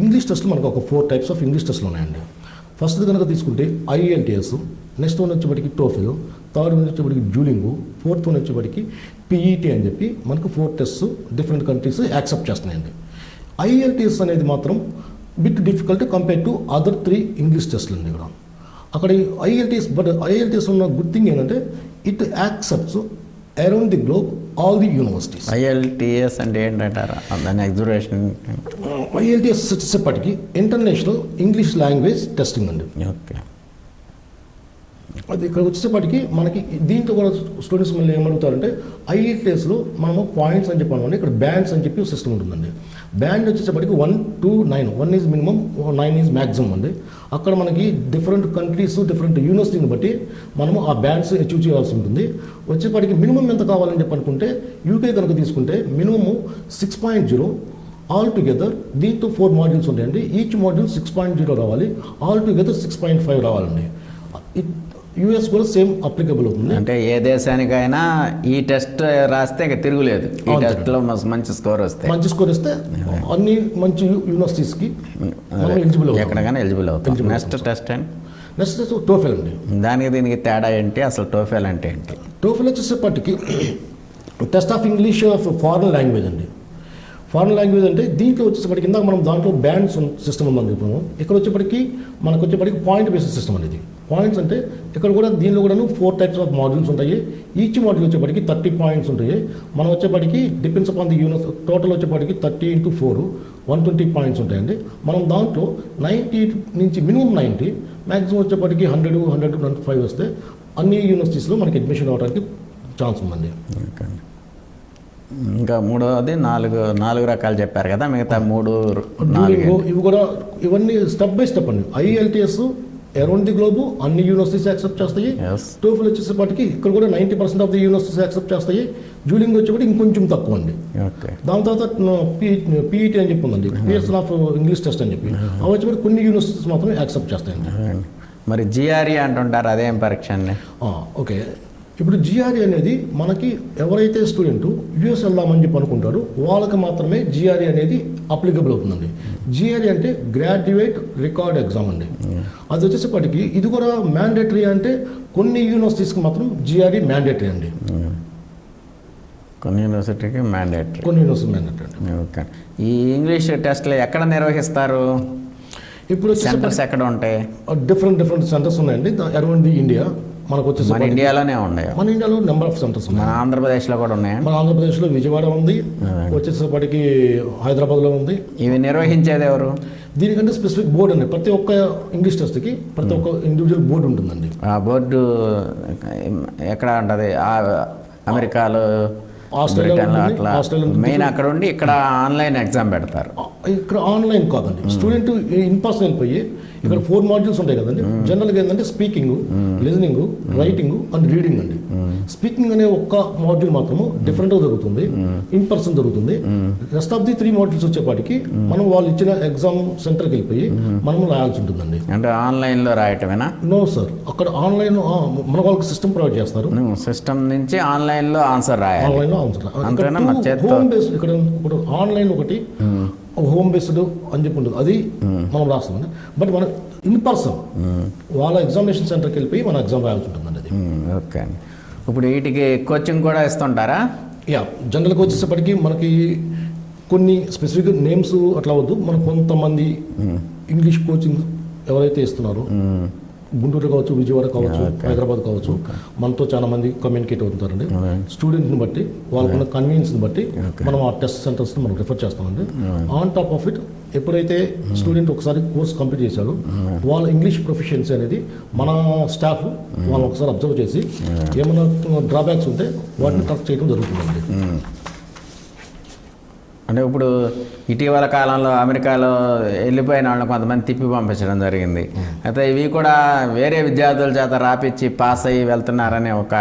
ఇంగ్లీష్ టెస్ట్లు మనకు ఒక 4 టైప్స్ ఆఫ్ ఇంగ్లీష్ టెస్ట్లు ఉన్నాయండి. ఫస్ట్ కనుక తీసుకుంటే IELTS, నెక్స్ట్ వన్ వచ్చేప్పటికి టోఫెల్, థర్డ్ వన్ వచ్చేప్పటికి డ్యూలింగు, ఫోర్త్ వన్ వచ్చేప్పటికి PET అని చెప్పి మనకు 4 టెస్ట్స్ డిఫరెంట్ కంట్రీస్ యాక్సెప్ట్ చేస్తున్నాయండి. IELTS అనేది మాత్రం bit difficult compare to other 3 English టెస్ట్లు అండి. ఇక్కడ అక్కడ IELTS ఉన్న గుడ్ థింగ్ ఏంటంటే it accepts around the globe all the universities. IELTS అంటే ఏంటంటారా దాని ఎగ్జామినేషన్? IELTS వచ్చేసప్పటికి ఇంటర్నేషనల్ ఇంగ్లీష్ లాంగ్వేజ్ టెస్టింగ్ అండి. ఓకే. అది ఇక్కడ వచ్చేసప్పటికి మనకి దీంట్లో కూడా స్టూడెంట్స్ మళ్ళీ ఏమడుగుతారంటే, IELTSలో మనము పాయింట్స్ అని చెప్పాను, ఇక్కడ బ్యాండ్స్ అని చెప్పి సిస్టమ్ ఉంటుందండి. బ్యాండ్ వచ్చేసప్పటికి 1 to 9, 1 is minimum, 9 is maximum అండి. అక్కడ మనకి డిఫరెంట్ కంట్రీస్ డిఫరెంట్ యూనివర్సిటీని బట్టి మనము ఆ బ్యాండ్స్ అచీవ్ చేయాల్సి ఉంటుంది. వచ్చేప్పటికి మినిమం ఎంత కావాలని చెప్పి అనుకుంటే, యూకే కనుక తీసుకుంటే మినిమము 6.0 ఆల్ టుగెదర్. దీంతో 4 మాడ్యూల్స్ ఉంటాయండి, ఈచ్ మాడ్యూల్ 6.0 రావాలి, ఆల్ టుగెదర్ 6.5 రావాలండి. US కూడా సేమ్ అప్లికబుల్ అవుతుంది. అంటే ఏ దేశానికైనా ఈ టెస్ట్ రాస్తే ఇక తిరుగులేదు, ఈ టెస్ట్లో మంచి స్కోర్ వస్తే అన్ని మంచి యూనివర్సిటీస్కి ఎలిజిబుల్, ఎక్కడికైనా ఎలిజిబుల్ అవుతుంది. నెక్స్ట్ టెస్ట్ అండి, నెక్స్ట్ టోఫెల్ అండి. దానికి దీనికి తేడా ఏంటి? అసలు టోఫెల్ అంటే ఏంటి? టోఫెల్ వచ్చేసప్పటికి test of English of foreign language అండి. ఫారెన్ లాంగ్వేజ్ అంటే దీంట్లో వచ్చేసప్పటికి కింద మనం దాంట్లో బ్యాండ్స్ సిస్టమ్ ఉందని చెప్పాము. ఇక్కడ వచ్చేప్పటికి మనకు వచ్చేప్పటికి పాయింట్ బేస్డ్ సిస్టమ్ అనేది. పాయింట్స్ అంటే ఇక్కడ కూడా దీనిలో కూడా 4 టైప్స్ ఆఫ్ మాడ్యూల్స్ ఉంటాయి. ఈచ్ మాడ్యూల్ వచ్చేప్పటికి 30 పాయింట్స్ ఉంటాయి. మనం వచ్చేప్పటికి depends upon the university, total వచ్చేప్పటికి 30 into 4 120 పాయింట్స్ ఉంటాయండి. మనం దాంట్లో 90 నుంచి మినిమం 90, మ్యాక్సిమం వచ్చేప్పటికి 100-105 వస్తే అన్ని యూనివర్సిటీస్లో మనకి అడ్మిషన్ అవ్వడానికి ఛాన్స్ ఉందండి. ఇంకా మూడోది 4 రకాలు చెప్పారు కదా, మిగతా 3 ఇవి కూడా ఇవన్నీ స్టెప్ బై స్టెప్ అండి. IELTS అరౌండ్ ది గ్లోబ్ అన్ని యూనివర్సిటీస్ యాక్సెప్ట్ చేస్తాయి. టోఫెల్ వచ్చేసప్పటికి ఇక్కడ కూడా 90% ఆఫ్ ది యూనివర్సిటీస్ యాక్సెప్ట్ చేస్తాయి. డ్యూలింగ్ వచ్చేప్పటికి ఇంకొంచెం తక్కువ అండి. దాని తర్వాత PET అని చెప్పి ఉందండి, పిఎస్ఎల్ ఆఫ్ ఇంగ్లీష్ టెస్ట్ అని చెప్పి, అవి వచ్చేప్పటికి కొన్ని యూనివర్సిటీస్ మాత్రమే యాక్సెప్ట్ చేస్తాయండి. మరి GRE అంటుంటారు, అదేం పరీక్ష అండి? ఓకే, ఇప్పుడు GRE అనేది మనకి ఎవరైతే స్టూడెంట్ US వెళ్దామని చెప్పి అనుకుంటారో వాళ్ళకి మాత్రమే GRE అనేది అప్లికబుల్ అవుతుందండి. GRE అంటే గ్రాడ్యుయేట్ రికార్డ్ ఎగ్జామ్ అండి. అది వచ్చేసప్పటికి ఇది కూడా మ్యాండేటరీ అంటే కొన్ని యూనివర్సిటీస్కి మాత్రం GRE మ్యాండేటరీ అండి. కొన్ని యూనివర్సిటీకి మ్యాండేటరీ అండి. ఓకే. ఈ ఇంగ్లీష్ టెస్ట్లు ఎక్కడ నిర్వహిస్తారు? ఇప్పుడు సెంటర్స్ ఎక్కడ ఉంటాయి? డిఫరెంట్ సెంటర్స్ ఉన్నాయండి అరౌండ్ ది ఇండియా. మనకు వచ్చేసి మన ఇండియాలోనే ఉన్నాయి. మన ఇండియాలో నెంబర్ ఆఫ్ సెంటర్స్ ఉన్నాయి. మన ఆంధ్రప్రదేశ్లో కూడా ఉన్నాయి. మన ఆంధ్రప్రదేశ్లో విజయవాడ ఉంది, వచ్చేసేపటికి హైదరాబాద్లో ఉంది. ఇవి నిర్వహించేది ఎవరు? దీనికంటే స్పెసిఫిక్ బోర్డు అండి. ప్రతి ఒక్క ఇంగ్లీష్ టెస్ట్కి ప్రతి ఒక్క ఇండివిజువల్ బోర్డు ఉంటుందండి. ఆ బోర్డు ఎక్కడ ఉంటుంది? అమెరికాలో, ఆస్ట్రేలియాలో అట్లా మెయిన్ అక్కడ ఉండి ఇక్కడ ఆన్లైన్ ఎగ్జామ్ పెడతారు. ఇక్కడ ఆన్లైన్ కాదండి, స్టూడెంట్ ఇన్ పర్సన్ వెళ్ళిపోయి ఇక్కడ 4 మాడ్యూల్స్ ఉంటాయి కదండి. జనరల్గా ఏంటంటే speaking, listening, writing and reading అండి. స్పీకింగ్ అనే ఒక్క మాడ్యూల్ మాత్రము డిఫరెంట్గా జరుగుతుంది, ఇన్ పర్సన్ జరుగుతుంది. రెస్ట్ ఆఫ్ ది 3 మాడ్యూల్స్ వచ్చేపాటికి మనం వాళ్ళు ఇచ్చిన ఎగ్జామ్ సెంటర్కి వెళ్ళిపోయి మనం రాయాల్సి ఉంటుందండి. అంటే ఆన్లైన్లో రాయటమేనా? నో సార్, అక్కడ ఆన్లైన్ మన వాళ్ళకి సిస్టమ్ ప్రొవైడ్ చేస్తారు. సిస్టమ్ నుంచి ఆన్లైన్లో ఆన్సర్ రాయాలి. హోమ్ బేస్డ్ ఇక్కడ ఆన్లైన్ ఒకటి, హోమ్ బేస్డ్ అని చెప్పి ఉంటుంది, అది మనం రాస్తామండి. బట్ మన ఇన్ పర్సన్ వాళ్ళ ఎగ్జామినేషన్ సెంటర్కి వెళ్ళిపోయి మన ఎగ్జామ్ రాయాల్సి ఉంటుందండి అది. ఓకే అండి. ఇప్పుడు వీటికి కోచింగ్ కూడా ఇస్తుంటారా? యా, జనరల్గా వచ్చేసేపటికి మనకి కొన్ని స్పెసిఫిక్ నేమ్స్ అట్లా వద్దు, మనకు కొంతమంది ఇంగ్లీష్ కోచింగ్ ఎవరైతే ఇస్తున్నారో గుంటూరు కావచ్చు, విజయవాడ కావచ్చు, హైదరాబాద్ కావచ్చు, మనతో చాలా మంది కమ్యూనికేట్ అవుతుంటారండి. స్టూడెంట్ని బట్టి వాళ్ళకున్న కన్వీనియన్స్ని బట్టి మనం ఆ టెస్ట్ సెంటర్స్ని మనం రిఫర్ చేస్తామండి. ఆన్ టాప్ ఆఫ్ ఇట్ ఎప్పుడైతే స్టూడెంట్ ఒకసారి కోర్స్ కంప్లీట్ చేశాడో వాళ్ళ ఇంగ్లీష్ ప్రొఫిషియన్సీ అనేది మన స్టాఫ్ వాళ్ళు ఒకసారి అబ్జర్వ్ చేసి ఏమైనా డ్రాబ్యాక్స్ ఉంటే వాటిని కరెక్ట్ చేయడం జరుగుతుందండి. అంటే ఇప్పుడు ఇటీవల కాలంలో అమెరికాలో వెళ్ళిపోయిన వాళ్ళని కొంతమంది తిప్పి పంపించడం జరిగింది. అయితే ఇవి కూడా వేరే విద్యార్థుల చేత రాపిచ్చి పాస్ అయ్యి వెళ్తున్నారనే ఒక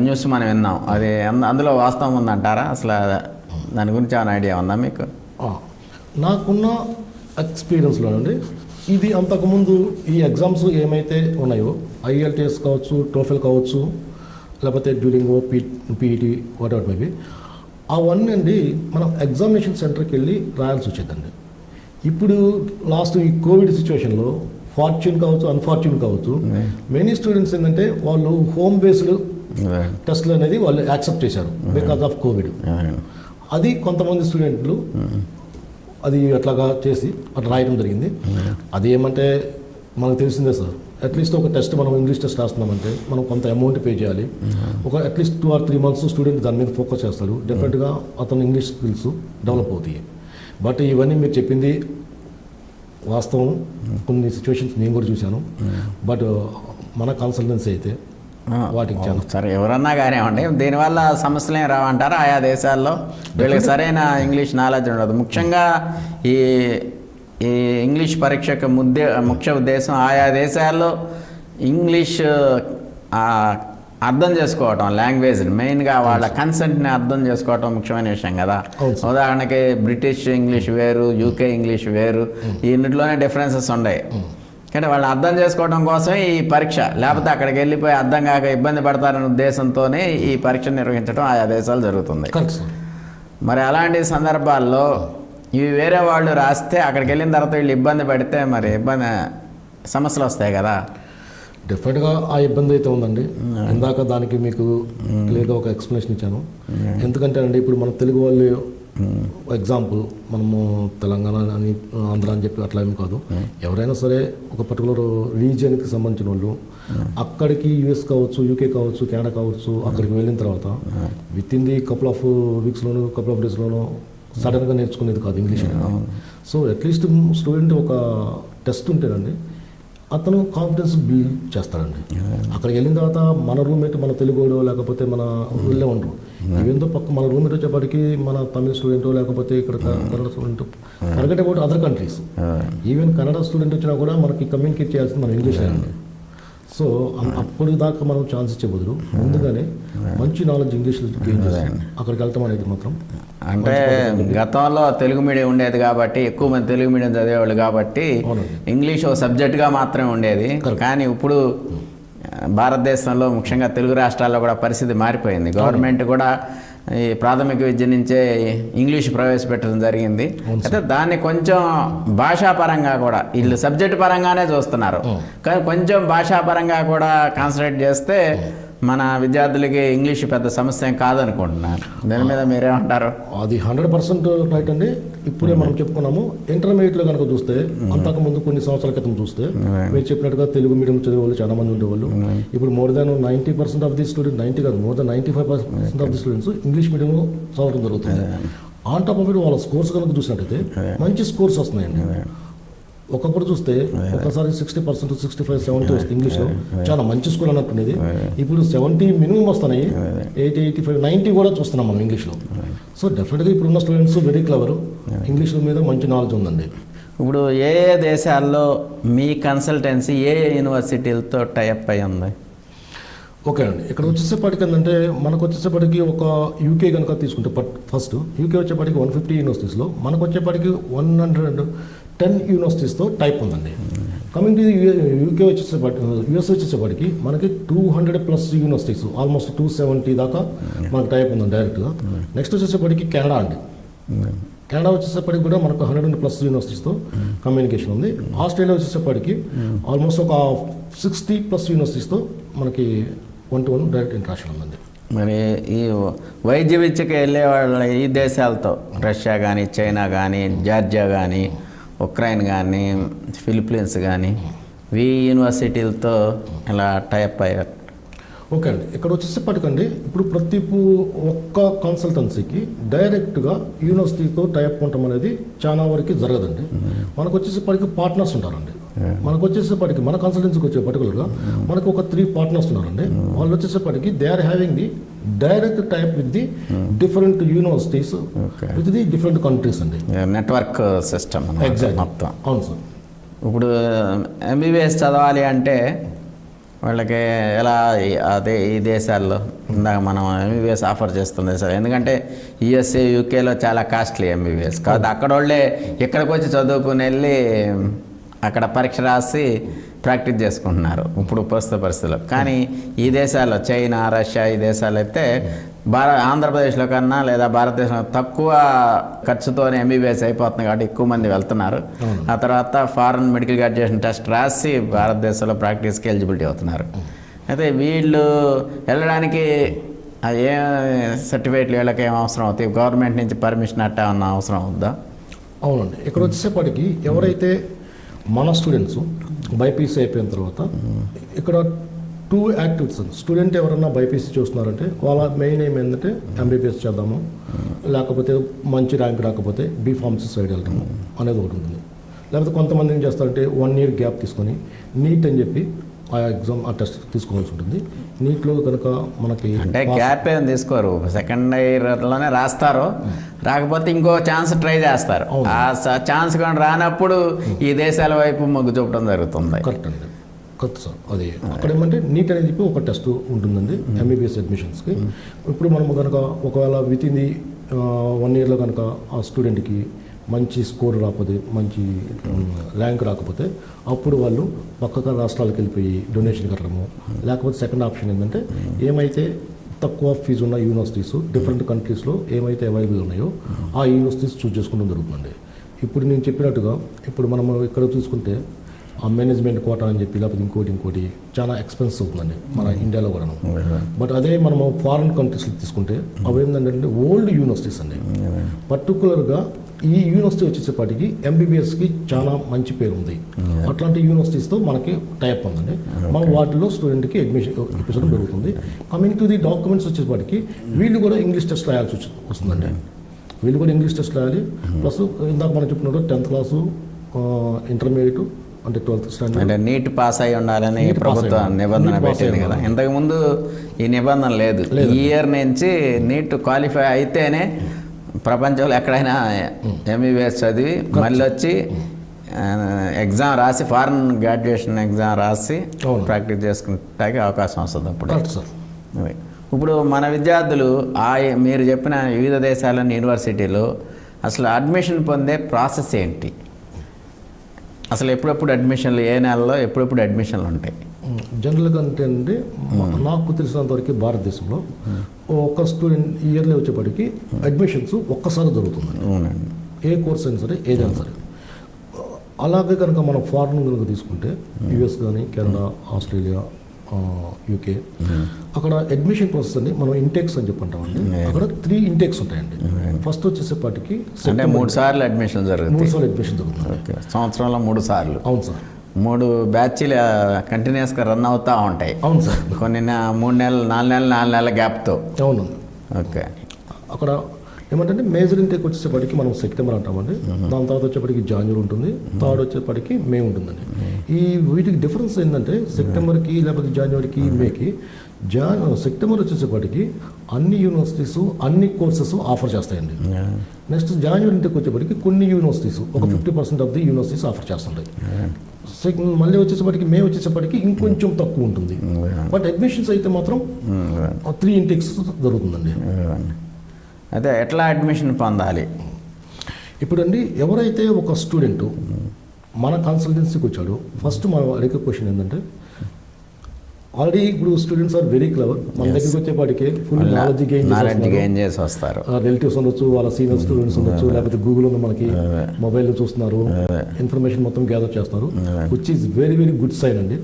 న్యూస్ మనం విన్నాం. అది అందులో వాస్తవం ఉందంటారా? అసలు దాని గురించి ఏమైనా ఐడియా ఉందా మీకు? నాకున్న ఎక్స్పీరియన్స్లో అండి, ఇది అంతకుముందు ఈ ఎగ్జామ్స్ ఏమైతే ఉన్నాయో ఐఎల్టీఎస్ కావచ్చు, టోఫెల్ కావచ్చు, లేకపోతే డ్యూరింగో పీఈటీ వాట్ ఎవర్ మేబీ, అవన్నీ అండి మనం ఎగ్జామినేషన్ సెంటర్కి వెళ్ళి రాయాల్సి వచ్చేదండి. ఇప్పుడు లాస్ట్ ఈ కోవిడ్ సిచ్యువేషన్లో ఫార్చ్యూన్ కావచ్చు, అన్ఫార్చ్యూన్ కావచ్చు, మెనీ స్టూడెంట్స్ ఏంటంటే వాళ్ళు హోమ్ బేస్డ్ టెస్ట్లు అనేది వాళ్ళు యాక్సెప్ట్ చేశారు బికాజ్ ఆఫ్ కోవిడ్. అది కొంతమంది స్టూడెంట్లు అది అట్లాగా చేసి అట్లా రాయడం జరిగింది. అది ఏమంటే మనకు తెలిసిందే సార్, అట్లీస్ట్ ఒక టెస్ట్ మనం ఇంగ్లీష్ టెస్ట్ రాస్తున్నామంటే మనం కొంత అమౌంట్ పే చేయాలి. ఒక అట్లీస్ట్ 2 or 3 months స్టూడెంట్ దాని మీద ఫోకస్ చేస్తాడు, డెఫినెట్గా అతను ఇంగ్లీష్ స్కిల్స్ డెవలప్ అవుతాయి. బట్ ఇవన్నీ మీరు చెప్పింది వాస్తవం, కొన్ని సిచ్యువేషన్స్ నేను కూడా చూశాను. బట్ మన కన్సల్టెన్సీ అయితే వాటికి చాలా సరే ఎవరన్నా కానివ్వండి, దీనివల్ల సమస్యలు ఏం రావంటారా? ఆయా దేశాల్లో వీళ్ళకి సరైన ఇంగ్లీష్ నాలెడ్జ్ ఉండదు. ముఖ్యంగా ఈ ఈ ఇంగ్లీష్ పరీక్షకు ముఖ్య ఉద్దేశం ఆయా దేశాల్లో ఇంగ్లీష్ అర్థం చేసుకోవటం, లాంగ్వేజ్ని మెయిన్గా వాళ్ళ కన్సెంట్ని అర్థం చేసుకోవటం ముఖ్యమైన విషయం కదా. ఉదాహరణకి బ్రిటిష్ ఇంగ్లీష్ వేరు, యూకే ఇంగ్లీష్ వేరు, ఈ ఇంటిలోనే డిఫరెన్సెస్ ఉన్నాయి. కానీ వాళ్ళని అర్థం చేసుకోవడం కోసమే ఈ పరీక్ష, లేకపోతే అక్కడికి వెళ్ళిపోయి అర్థం కాక ఇబ్బంది పడతారనే ఉద్దేశంతోనే ఈ పరీక్ష నిర్వహించడం ఆయా దేశాలు జరుగుతుంది. మరి అలాంటి సందర్భాల్లో ఇవి వేరే వాళ్ళు రాస్తే అక్కడికి వెళ్ళిన తర్వాత వీళ్ళు ఇబ్బంది పడితే మరి సమస్యలు వస్తాయి కదా. డెఫినెట్గా ఆ ఇబ్బంది అయితే ఉందండి. ఇందాక దానికి మీకు క్లియర్గా ఒక ఎక్స్ప్లెనేషన్ ఇచ్చాను. ఎందుకంటే అండి ఇప్పుడు మన తెలుగు వాళ్ళు ఎగ్జాంపుల్ మనము తెలంగాణ అని ఆంధ్ర అని చెప్పి అట్లా ఏమి కాదు, ఎవరైనా సరే ఒక పర్టికులర్ రీజియన్కి సంబంధించిన వాళ్ళు అక్కడికి యూఎస్ కావచ్చు, యూకే కావచ్చు, కెనడా కావచ్చు, అక్కడికి వెళ్ళిన తర్వాత with in the couple of వీక్స్లోనూ కపుల్ ఆఫ్ డేస్లోనూ సడన్గా నేర్చుకునేది కాదు ఇంగ్లీష్ అనేది. సో అట్లీస్ట్ స్టూడెంట్ ఒక టెస్ట్ ఉంటేనండి అతను కాన్ఫిడెన్స్ బిల్డ్ చేస్తాడండి. అక్కడికి వెళ్ళిన తర్వాత మన రూమ్మేట్ మన తెలుగులో లేకపోతే మన ఊళ్ళో ఉండరు, ఈవెంతో పక్క మన రూమ్మేట్ వచ్చేప్పటికి మన తమిళ స్టూడెంట్ లేకపోతే ఇక్కడ Kannada student, forget about other countries, even Kannada student వచ్చినా కూడా మనకి కమ్యూనికేట్ చేయాల్సింది మన ఇంగ్లీష్ అండి. సో అప్పుడు దాకా మనం ఛాన్స్ ఇచ్చే బదులు ముందుగానే మంచి నాలెడ్జ్ ఇంగ్లీష్ గెయిన్ చేసి అక్కడికి వెళ్తాం అనేది మాత్రం. అంటే గతంలో తెలుగు మీడియం ఉండేది కాబట్టి ఎక్కువ మంది తెలుగు మీడియం చదివేవాళ్ళు కాబట్టి ఇంగ్లీష్ ఒక సబ్జెక్టుగా మాత్రమే ఉండేది. కానీ ఇప్పుడు భారతదేశంలో ముఖ్యంగా తెలుగు రాష్ట్రాల్లో కూడా పరిస్థితి మారిపోయింది. గవర్నమెంట్ కూడా ఈ ప్రాథమిక విద్య నుంచే ఇంగ్లీష్ ప్రవేశపెట్టడం జరిగింది. అయితే దాన్ని కొంచెం భాషాపరంగా కూడా వీళ్ళు సబ్జెక్ట్ పరంగానే చూస్తున్నారు, కానీ కొంచెం భాషాపరంగా కూడా కాన్సన్ట్రేట్ చేస్తే మన విద్యార్థులకి ఇంగ్లీష్ పెద్ద సమస్య కాదనుకుంటున్నాను. దాని మీద మీరేమంటారు? అది 100% రైట్ అండి. ఇప్పుడే మనం చెప్పుకున్నాము, ఇంటర్మీడియట్లో కనుక చూస్తే అంతకుముందు కొన్ని సంవత్సరాల క్రితం చూస్తే మీరు చెప్పినట్టుగా తెలుగు మీడియం చదివే వాళ్ళు చాలా మంది ఉండేవాళ్ళు. ఇప్పుడు more than 90% of the student, 90 కాదు more than 95% of the students English medium చదవడం జరుగుతుంది. ఆన్ టాప్ ఆఫ్ ఇట్ వాళ్ళ స్కోర్స్ కనుక చూసినట్టయితే మంచి స్కోర్స్ వస్తున్నాయండి. ఒకప్పుడు చూస్తే ఒకసారి 60%, 65, 70 వస్తుంది ఇంగ్లీష్లో, చాలా మంచి స్కూల్ అన్నట్టునేది. ఇప్పుడు 70 మినిమం వస్తున్నాయి, 80, 85, 90 కూడా చూస్తున్నాం మనం ఇంగ్లీష్లో. సో డెఫినెట్గా ఇప్పుడున్న స్టూడెంట్స్ వెరీ క్లవర్, ఇంగ్లీష్ మీద మంచి నాలెడ్జ్ ఉందండి. ఇప్పుడు ఏ దేశాల్లో మీ కన్సల్టెన్సీ ఏ యూనివర్సిటీలతో టైఅప్ అయి ఉంది? ఓకే అండి, ఇక్కడ వచ్చేసేపటికి ఏంటంటే మనకు వచ్చేసేపటికి ఒక యూకే కనుక తీసుకుంటే ఫస్ట్ యూకే వచ్చేప్పటికి 150 యూనివర్సిటీస్లో మనకు వచ్చేప్పటికి 110 యూనివర్సిటీస్తో టైప్ ఉందండి. కమింగ్ టు యూకే వచ్చేసేపటికి యూఎస్ వచ్చేసేపటికి మనకి 200+ యూనివర్సిటీస్, ఆల్మోస్ట్ 270 దాకా మనకు టైప్ ఉందండి డైరెక్ట్గా. నెక్స్ట్ వచ్చేసేపటికి కెనడా అండి. కెనడా వచ్చేసేపటికి కూడా మనకు 100+ యూనివర్సిటీస్తో కమ్యూనికేషన్ ఉంది. ఆస్ట్రేలియా వచ్చేసేపటికి ఆల్మోస్ట్ ఒక 60+ యూనివర్సిటీస్తో మనకి 1-to-1 డైరెక్ట్ ఇంటరాక్షన్ ఉందండి. మరి ఈ వైద్య విద్యకి వెళ్ళే వాళ్ళ ఈ దేశాలతో రష్యా కానీ, చైనా కానీ, జార్జియా కానీ, ఉక్రెయిన్ కానీ, ఫిలిప్పీన్స్ కానీ ఈ యూనివర్సిటీలతో ఇలా టైప్ అయ్యారు. ఓకే అండి. ఇక్కడ వచ్చేసేపటికండి ఇప్పుడు ప్రతి ఒక్క కన్సల్టెన్సీకి డైరెక్ట్గా యూనివర్సిటీతో టైప్ ఉండటం అనేది చాలా వరకు జరగదండి. మనకు వచ్చేసేపటికి పార్ట్నర్స్ ఉంటారండి. మనకు వచ్చేసేపటికి మన కన్సల్టెన్సీకి వచ్చే పర్టికులర్గా మనకు ఒక 3 పార్ట్నర్స్ ఉన్నారండి. వాళ్ళు వచ్చేసేపటికి they are having the direct type with the different universities with the different countries అండి. నెట్వర్క్ సిస్టమ్ మొత్తం. అవును సార్. ఇప్పుడు ఎంబీబీఎస్ చదవాలి అంటే వాళ్ళకి ఎలా అదే ఈ దేశాల్లో ఇందాక మనం ఎంబీబీఎస్ ఆఫర్ చేస్తుంది సార్. ఎందుకంటే యూఎస్ఏ, యూకేలో చాలా కాస్ట్లీ ఎంబీబీఎస్ కాదు. అక్కడ వాళ్ళే ఇక్కడికి వచ్చి చదువుకుని వెళ్ళి అక్కడ పరీక్ష రాసి ప్రాక్టీస్ చేసుకుంటున్నారు ఇప్పుడు ప్రస్తుత పరిస్థితుల్లో. కానీ ఈ దేశాల్లో చైనా, రష్యా ఈ దేశాలు అయితే ఆంధ్రప్రదేశ్లో కన్నా లేదా భారతదేశంలో తక్కువ ఖర్చుతోనే ఎంబీబీఎస్ అయిపోతుంది కాబట్టి ఎక్కువ మంది వెళ్తున్నారు. ఆ తర్వాత ఫారెన్ మెడికల్ గ్రాడ్యుయేషన్ టెస్ట్ రాసి భారతదేశంలో ప్రాక్టీస్కి ఎలిజిబిలిటీ అవుతున్నారు. అయితే వీళ్ళు వెళ్ళడానికి ఏ సర్టిఫికేట్లు వీళ్ళకి ఏం అవసరం అవుతాయి? గవర్నమెంట్ నుంచి పర్మిషన్ అట్టా ఏమన్నా అవసరం అవుద్దా? అవునండి. ఇక్కడ వచ్చేసేపటికి ఎవరైతే మన స్టూడెంట్స్ బైపీసీ అయిపోయిన తర్వాత ఇక్కడ 2 యాక్టివిటీస్ అండి. స్టూడెంట్ ఎవరన్నా బైపీసీ చూస్తున్నారంటే వాళ్ళ మెయిన్ ఏం ఏంటంటే ఎంబీబీఎస్ చేద్దాము, లేకపోతే మంచి ర్యాంక్ రాకపోతే బీఫార్మసీ సైడ్ వెళ్తాము అనేది ఒకటి ఉంటుంది. లేకపోతే కొంతమంది ఏం చేస్తారంటే 1 year గ్యాప్ తీసుకొని నీట్ అని చెప్పి ఆ ఎగ్జామ్ ఆ టెస్ట్ తీసుకోవాల్సి ఉంటుంది. నీట్లో కనుక మనకి అంటే గ్యాప్ ఏం తీసుకోరు, సెకండ్ ఇయర్లోనే రాస్తారు, రాకపోతే ఇంకో ఛాన్స్ ట్రై చేస్తారు. ఆ ఛాన్స్ కానీ రానప్పుడు ఈ దేశాల వైపు మొగ్గు చూపడం జరుగుతుంది. కరెక్ట్ అండి, కరెక్ట్ సార్. అది అక్కడ ఏమంటే నీట్ అనేది చెప్పి ఒక టెస్ట్ ఉంటుందండి ఎంబీబీఎస్ అడ్మిషన్స్కి. ఇప్పుడు మనం కనుక ఒకవేళ విత్ ఇన్ ది 1 yearలో కనుక ఆ స్టూడెంట్కి మంచి స్కోర్ రాకపోతే, మంచి ర్యాంక్ రాకపోతే అప్పుడు వాళ్ళు పక్క రాష్ట్రాలకు వెళ్ళిపోయి డొనేషన్ కట్టడము, లేకపోతే సెకండ్ ఆప్షన్ ఏంటంటే ఏమైతే తక్కువ ఫీజు ఉన్న యూనివర్సిటీస్ డిఫరెంట్ కంట్రీస్లో ఏమైతే అవైలబుల్ ఉన్నాయో ఆ యూనివర్సిటీస్ చూస్ చేసుకోవడం జరుగుతుందండి. ఇప్పుడు నేను చెప్పినట్టుగా ఇప్పుడు మనం ఇక్కడ చూసుకుంటే ఆ మేనేజ్మెంట్ కోటా అని చెప్పి లేకపోతే ఇంకోటి చాలా ఎక్స్పెన్సివ్ అవుతుందండి మన ఇండియాలో కూడా. బట్ అదే మనము ఫారిన్ కంట్రీస్లో తీసుకుంటే అవి ఏంటంటే ఓల్డ్ యూనివర్సిటీస్ అండి. పర్టికులర్గా ఈ యూనివర్సిటీ వచ్చేసేపాటికి ఎంబీబీఎస్కి చాలా మంచి పేరు ఉంది. అట్లాంటి యూనివర్సిటీస్తో మనకి టైప్ ఉందండి. మనం వాటిలో స్టూడెంట్కి అడ్మిషన్ ఇప్పించడం జరుగుతుంది. కమింగ్ టు ది డాక్యుమెంట్స్ వచ్చేపాటికి వీళ్ళు కూడా ఇంగ్లీష్ టెస్ట్ రాయాల్సి వస్తుందండి. వీళ్ళు కూడా ఇంగ్లీష్ టెస్ట్ రాయాలి. ప్లస్ ఇందాక మనం చెప్పినట్టు 10th క్లాసు, ఇంటర్మీడియట్ అంటే 12th స్టాండర్డ్ అంటే నీట్ పాస్ అయి ఉండాలని ప్రభుత్వం నిబంధన పెట్టింది కదా. ఇంతకుముందు ఈ నిబంధన లేదు. ఈ ఇయర్ నుంచి నీట్ క్వాలిఫై అయితేనే ప్రపంచంలో ఎక్కడైనా ఎంబీబీఎస్ చదివి మళ్ళీ వచ్చి ఎగ్జామ్ రాసి ఫారెన్ గ్రాడ్యుయేషన్ ఎగ్జామ్ రాసి ప్రాక్టీస్ చేసుకుంటానికి అవకాశం వస్తుంది అప్పుడు. ఇప్పుడు మన విద్యార్థులు మీరు చెప్పిన వివిధ దేశాల్లోని యూనివర్సిటీలో అసలు అడ్మిషన్ పొందే ప్రాసెస్ ఏంటి? అసలు ఎప్పుడెప్పుడు అడ్మిషన్లు, ఏ నెలలో ఎప్పుడెప్పుడు అడ్మిషన్లు ఉంటాయి? జనరల్గా అంటే అండి నాకు తెలిసినంతవరకు భారతదేశంలో ఒక స్టూడెంట్ ఇయర్లీ వచ్చేప్పటికి అడ్మిషన్స్ ఒక్కసారి జరుగుతుంది. అవునండి. ఏ కోర్స్ అయినా సరే, ఏదైనా సరే. అలాగే కనుక మనం ఫారెన్ కనుక తీసుకుంటే యుఎస్ కానీ, కెనడా, ఆస్ట్రేలియా, యూకే, అక్కడ అడ్మిషన్ ప్రాసెస్ అండి మనం ఇంటేక్స్ అని చెప్పంటామండి. అక్కడ 3 ఇంటేక్స్ ఉంటాయండి. ఫస్ట్ వచ్చేసేపాటికి 3 సార్లు అడ్మిషన్ జరుగుతుంది. 3 సార్లు అడ్మిషన్ జరుగుతుంది సంవత్సరంలో 3 సార్లు. అవును సార్. 3 బ్యాచ్లు కంటిన్యూస్గా రన్ అవుతూ ఉంటాయి. అవును సార్. కొన్ని 3 నెలలు, 4 నెలలు, 4 నెలల గ్యాప్తో. అవును. ఓకే. అక్కడ ఏమంటే మేజర్ ఇంటేక్ వచ్చేసేపటికి మనం సెప్టెంబర్ అంటామండి. దాని తర్వాత వచ్చేప్పటికి జాన్యువరి ఉంటుంది, థర్డ్ వచ్చేప్పటికి మే ఉంటుందండి. ఈ వీటికి డిఫరెన్స్ ఏంటంటే సెప్టెంబర్కి లేకపోతే జాన్యువరికి, మేకి సెప్టెంబర్ వచ్చేసేపటికి అన్ని యూనివర్సిటీస్ అన్ని కోర్సెస్ ఆఫర్ చేస్తాయండి. నెక్స్ట్ జాన్యువరి ఇంటికి వచ్చేప్పటికి కొన్ని యూనివర్సిటీస్ ఒక 50% ఆఫ్ ది యూనివర్సిటీస్ ఆఫర్ చేస్తుంటాయి. మళ్ళీ వచ్చేసేపటికి మే వచ్చేసేపటికి ఇంకొంచెం తక్కువ ఉంటుంది. బట్ అడ్మిషన్స్ అయితే మాత్రం 3 ఇంటేక్స్ జరుగుతుందండి. అయితే ఎట్లా అడ్మిషన్ పొందాలి? ఇప్పుడండి ఎవరైతే ఒక స్టూడెంట్ మన కన్సల్టెన్సీకి వచ్చాడో ఫస్ట్ మనం అడిగే క్వశ్చన్ ఏంటంటే ఆల్రెడీ ఇప్పుడు స్టూడెంట్స్ ఆర్ వెరీ క్లవర్. మన దగ్గరికి వచ్చేపాటికి ఫుల్ నాలెడ్జ్ గెయిన్ చేసి వస్తారు. రిలేటివ్స్ ఉండొచ్చు, వాళ్ళ సీనియర్ స్టూడెంట్స్ ఉండొచ్చు, లేకపోతే గూగుల్లో మనకి మొబైల్లో చూస్తున్నారు, ఇన్ఫర్మేషన్ మొత్తం గ్యాదర్ చేస్తారు, which is very very good sign అండి.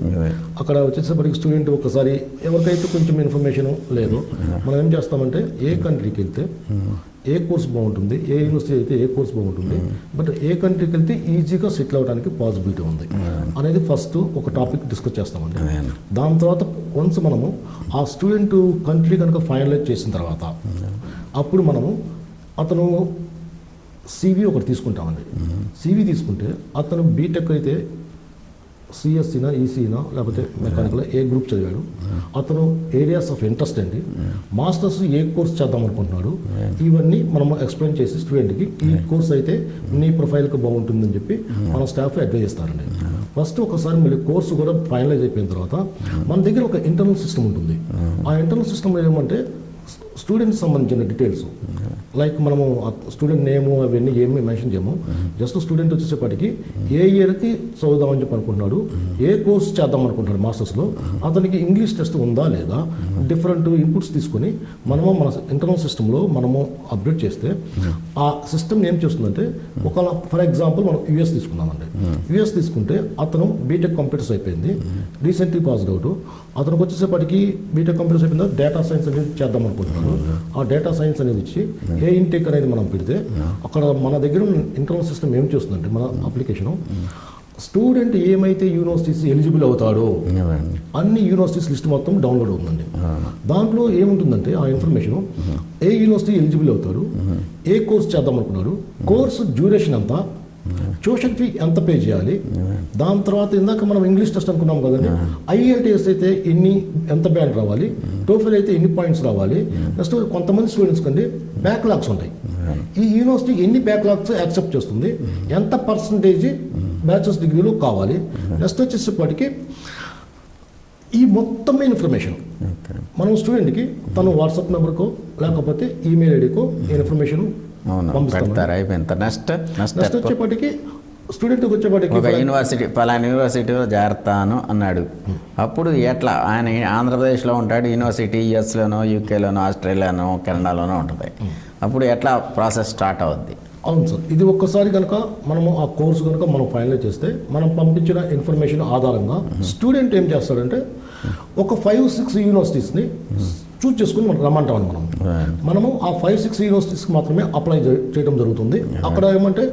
అక్కడ వచ్చేసేపటికి స్టూడెంట్ ఒకసారి ఎవరికైతే కొంచెం ఇన్ఫర్మేషన్ లేదు, మనం ఏం చేస్తామంటే ఏ కంట్రీకి వెళ్తే ఏ కోర్స్ బాగుంటుంది, ఏ యూనివర్సిటీ అయితే ఏ కోర్స్ బాగుంటుంది, బట్ ఏ కంట్రీకి వెళ్తే ఈజీగా సెటిల్ అవ్వడానికి పాసిబిలిటీ ఉంది అనేది ఫస్ట్ ఒక టాపిక్ డిస్కస్ చేస్తామండి. దాని తర్వాత వన్స్ మనము ఆ స్టూడెంట్ కంట్రీ కనుక ఫైనలైజ్ చేసిన తర్వాత అప్పుడు మనము అతను CV ఒకటి తీసుకుంటామండి. CV తీసుకుంటే అతను బీటెక్ అయితే సిఎస్సినా, ఈసీనా, లేకపోతే మెకానికల్ ఏ గ్రూప్ చదివాడు, అతను ఏరియాస్ ఆఫ్ ఇంట్రెస్ట్ అండి, మాస్టర్స్ ఏ కోర్స్ చేద్దాం అనుకుంటున్నాడు, ఇవన్నీ మనము ఎక్స్ప్లెయిన్ చేసి స్టూడెంట్కి ఈ కోర్స్ అయితే నీ ప్రొఫైల్కి బాగుంటుందని చెప్పి మన స్టాఫ్ అడ్వైజ్ చేస్తారండి. ఫస్ట్ ఒకసారి మళ్ళీ కోర్సు కూడా ఫైనలైజ్ అయిపోయిన తర్వాత మన దగ్గర ఒక ఇంటర్నల్ సిస్టమ్ ఉంటుంది. ఆ ఇంటర్నల్ సిస్టంలో ఏమంటే స్టూడెంట్స్ సంబంధించిన డీటెయిల్స్ లైక్ మనము స్టూడెంట్ నేము అవన్నీ ఏమీ మెన్షన్ చేయము. జస్ట్ స్టూడెంట్ వచ్చేసేపటికి ఏ ఇయర్కి చదువుదామని చెప్పి అనుకుంటున్నాడు, ఏ కోర్స్ చేద్దాం అనుకుంటున్నాడు మాస్టర్స్లో, అతనికి ఇంగ్లీష్ టెస్ట్ ఉందా లేదా, డిఫరెంట్ ఇన్పుట్స్ తీసుకొని మనము మన ఇంటర్నల్ సిస్టంలో మనము అప్డేట్ చేస్తే ఆ సిస్టమ్ ఏం చేస్తుందంటే ఒక ఫర్ ఎగ్జాంపుల్ మనం యూఎస్ తీసుకున్నామండి. యూఎస్ తీసుకుంటే అతను బీటెక్ కంప్యూటర్స్ అయిపోయింది, రీసెంట్లీ పాస్డ్ అవుట్, అతనికి వచ్చేసేపటికి బీటెక్ కంప్యూటర్స్ అయిపోయిందా డేటా సైన్స్ అనేది చేద్దాం అనుకుంటున్నాడు. ఆ డేటా సైన్స్ అనేది ఇచ్చి ఏ ఇంటేక్ అనేది మనం పెడితే అక్కడ మన దగ్గర ఇంటర్నల్ సిస్టమ్ ఏం చేస్తుందంటే మన అప్లికేషను స్టూడెంట్ ఏమైతే యూనివర్సిటీస్ ఎలిజిబుల్ అవుతాడో అన్ని యూనివర్సిటీస్ లిస్ట్ మొత్తం డౌన్లోడ్ అవుతుందండి. దాంట్లో ఏముంటుందంటే ఆ ఇన్ఫర్మేషన్ ఏ యూనివర్సిటీ ఎలిజిబుల్ అవుతాడు, ఏ కోర్స్ చేద్దాం అనుకున్నాడు, కోర్సు డ్యూరేషన్ అంతా, ట్యూషన్ ఫీ ఎంత పే చేయాలి, దాని తర్వాత ఇందాక మనం ఇంగ్లీష్ టెస్ట్ అనుకున్నాం కదండి, IELTS అయితే ఎంత బ్యాండ్ రావాలి, టోఫెల్ అయితే ఎన్ని పాయింట్స్ రావాలి, నెక్స్ట్ కొంతమంది స్టూడెంట్స్ కంటే బ్యాక్లాగ్స్ ఉంటాయి, ఈ యూనివర్సిటీ ఎన్ని బ్యాక్లాగ్స్ యాక్సెప్ట్ చేస్తుంది, ఎంత పర్సంటేజ్ బ్యాచిలర్స్ డిగ్రీలో కావాలి, నెక్స్ట్ వచ్చేసేపటికి ఈ మొత్తం ఇన్ఫర్మేషన్ మనం స్టూడెంట్కి తను వాట్సాప్ నెంబర్కో లేకపోతే ఈమెయిల్ ఐడికో ఇన్ఫర్మేషన్ నెక్స్ట్ వచ్చేపటికి స్టూడెంట్కి వచ్చేపటికి ఒక యూనివర్సిటీ పలానా యూనివర్సిటీలో చేరతాను అన్నాడు, అప్పుడు ఎట్లా ఆయన ఆంధ్రప్రదేశ్లో ఉంటాడు, యూనివర్సిటీ యుఎస్లోనో యూకేలోనో ఆస్ట్రేలియానో కెనడాలోనో ఉంటుంది, అప్పుడు ఎట్లా ప్రాసెస్ స్టార్ట్ అవుద్ది? అవును సార్, ఇది ఒక్కసారి కనుక మనము ఆ కోర్సు కనుక మనం ఫైనలైజ్ చేస్తే మనం పంపించిన ఇన్ఫర్మేషన్ ఆధారంగా స్టూడెంట్ ఏం చేస్తాడంటే ఒక 5-6 యూనివర్సిటీస్ని చూస్ చేసుకుని మనం రమ్మంటామని మనము ఆ 5-6 యూనివర్సిటీస్కి మాత్రమే అప్లై చేయడం జరుగుతుంది. అక్కడ ఏమంటే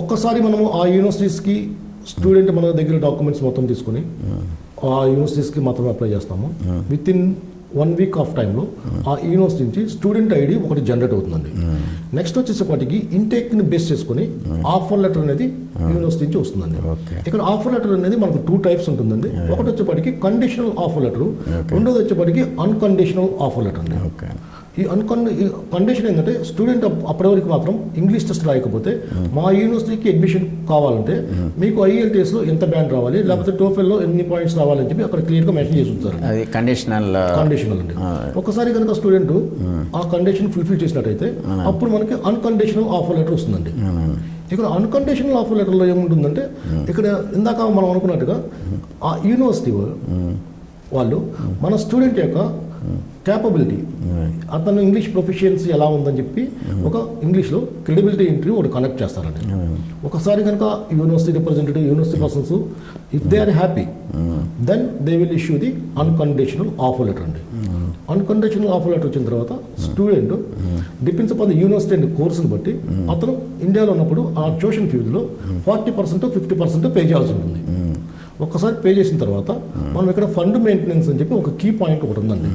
ఒక్కసారి మనము ఆ యూనివర్సిటీస్కి స్టూడెంట్ మన దగ్గర డాక్యుమెంట్స్ మొత్తం తీసుకుని ఆ యూనివర్సిటీస్కి మాత్రమే అప్లై చేస్తాము. విత్ ఇన్ 1 వీక్ ఆఫ్ టైంలో ఆ యూనివర్సిటీ నుంచి స్టూడెంట్ ఐడి ఒకటి జనరేట్ అవుతుందండి. నెక్స్ట్ వచ్చేసేపటికి ఇంటేక్ని బేస్ చేసుకుని ఆఫర్ లెటర్ అనేది యూనివర్సిటీ నుంచి వస్తుందండి. ఇక్కడ ఆఫర్ లెటర్ అనేది మనకు 2 టైప్స్ ఉంటుందండి. ఒకటి వచ్చేప్పటికి కండిషనల్ ఆఫర్ లెటర్, రెండోది వచ్చేప్పటికి అన్కండిషనల్ ఆఫర్ లెటర్ అండి. ఈ కండిషన్ ఏంటంటే స్టూడెంట్ అప్పటి వరకు మాత్రం ఇంగ్లీష్ టెస్ట్ రాయకపోతే మా యూనివర్సిటీకి అడ్మిషన్ కావాలంటే మీకు IELTSలో ఎంత బ్యాండ్ రావాలి, లేకపోతే టోఫెల్లో ఎన్ని పాయింట్స్ రావాలని చెప్పి అక్కడ క్లియర్గా మెన్షన్ చేసి ఉంచారు. అది కండిషనల్ అండి. ఒకసారి కనుక స్టూడెంట్ ఆ కండిషన్ ఫుల్ఫిల్ చేసినట్టయితే అప్పుడు మనకి అన్కండిషనల్ ఆఫర్ లెటర్ వస్తుందండి. ఇక్కడ అన్కండిషనల్ ఆఫర్ లెటర్లో ఏముంటుందంటే ఇక్కడ ఇందాక మనం అనుకున్నట్టుగా ఆ యూనివర్సిటీ వాళ్ళు మన స్టూడెంట్ యొక్క క్యాపబిలిటీ, అతను ఇంగ్లీష్ ప్రొఫిషియన్సీ ఎలా ఉందని చెప్పి ఒక ఇంగ్లీష్లో క్రెడిబిలిటీ ఇంటర్వ్యూ ఒకటి కండక్ట్ చేస్తారండి. ఒకసారి కనుక university representative, university persons if they are happy then they will issue the unconditional offer letter అండి. అన్కండిషనల్ ఆఫర్ లెటర్ వచ్చిన తర్వాత student depends upon the university and కోర్సుని బట్టి అతను ఇండియాలో ఉన్నప్పుడు ఆ ట్యూషన్ ఫీజులో 40% 50% పే చేయాల్సి ఉంటుంది. ఒక్కసారి పే చేసిన తర్వాత మనం ఇక్కడ ఫండ్ మెయింటెనెన్స్ అని చెప్పి ఒక కీ పాయింట్ ఒకటి ఉందండి.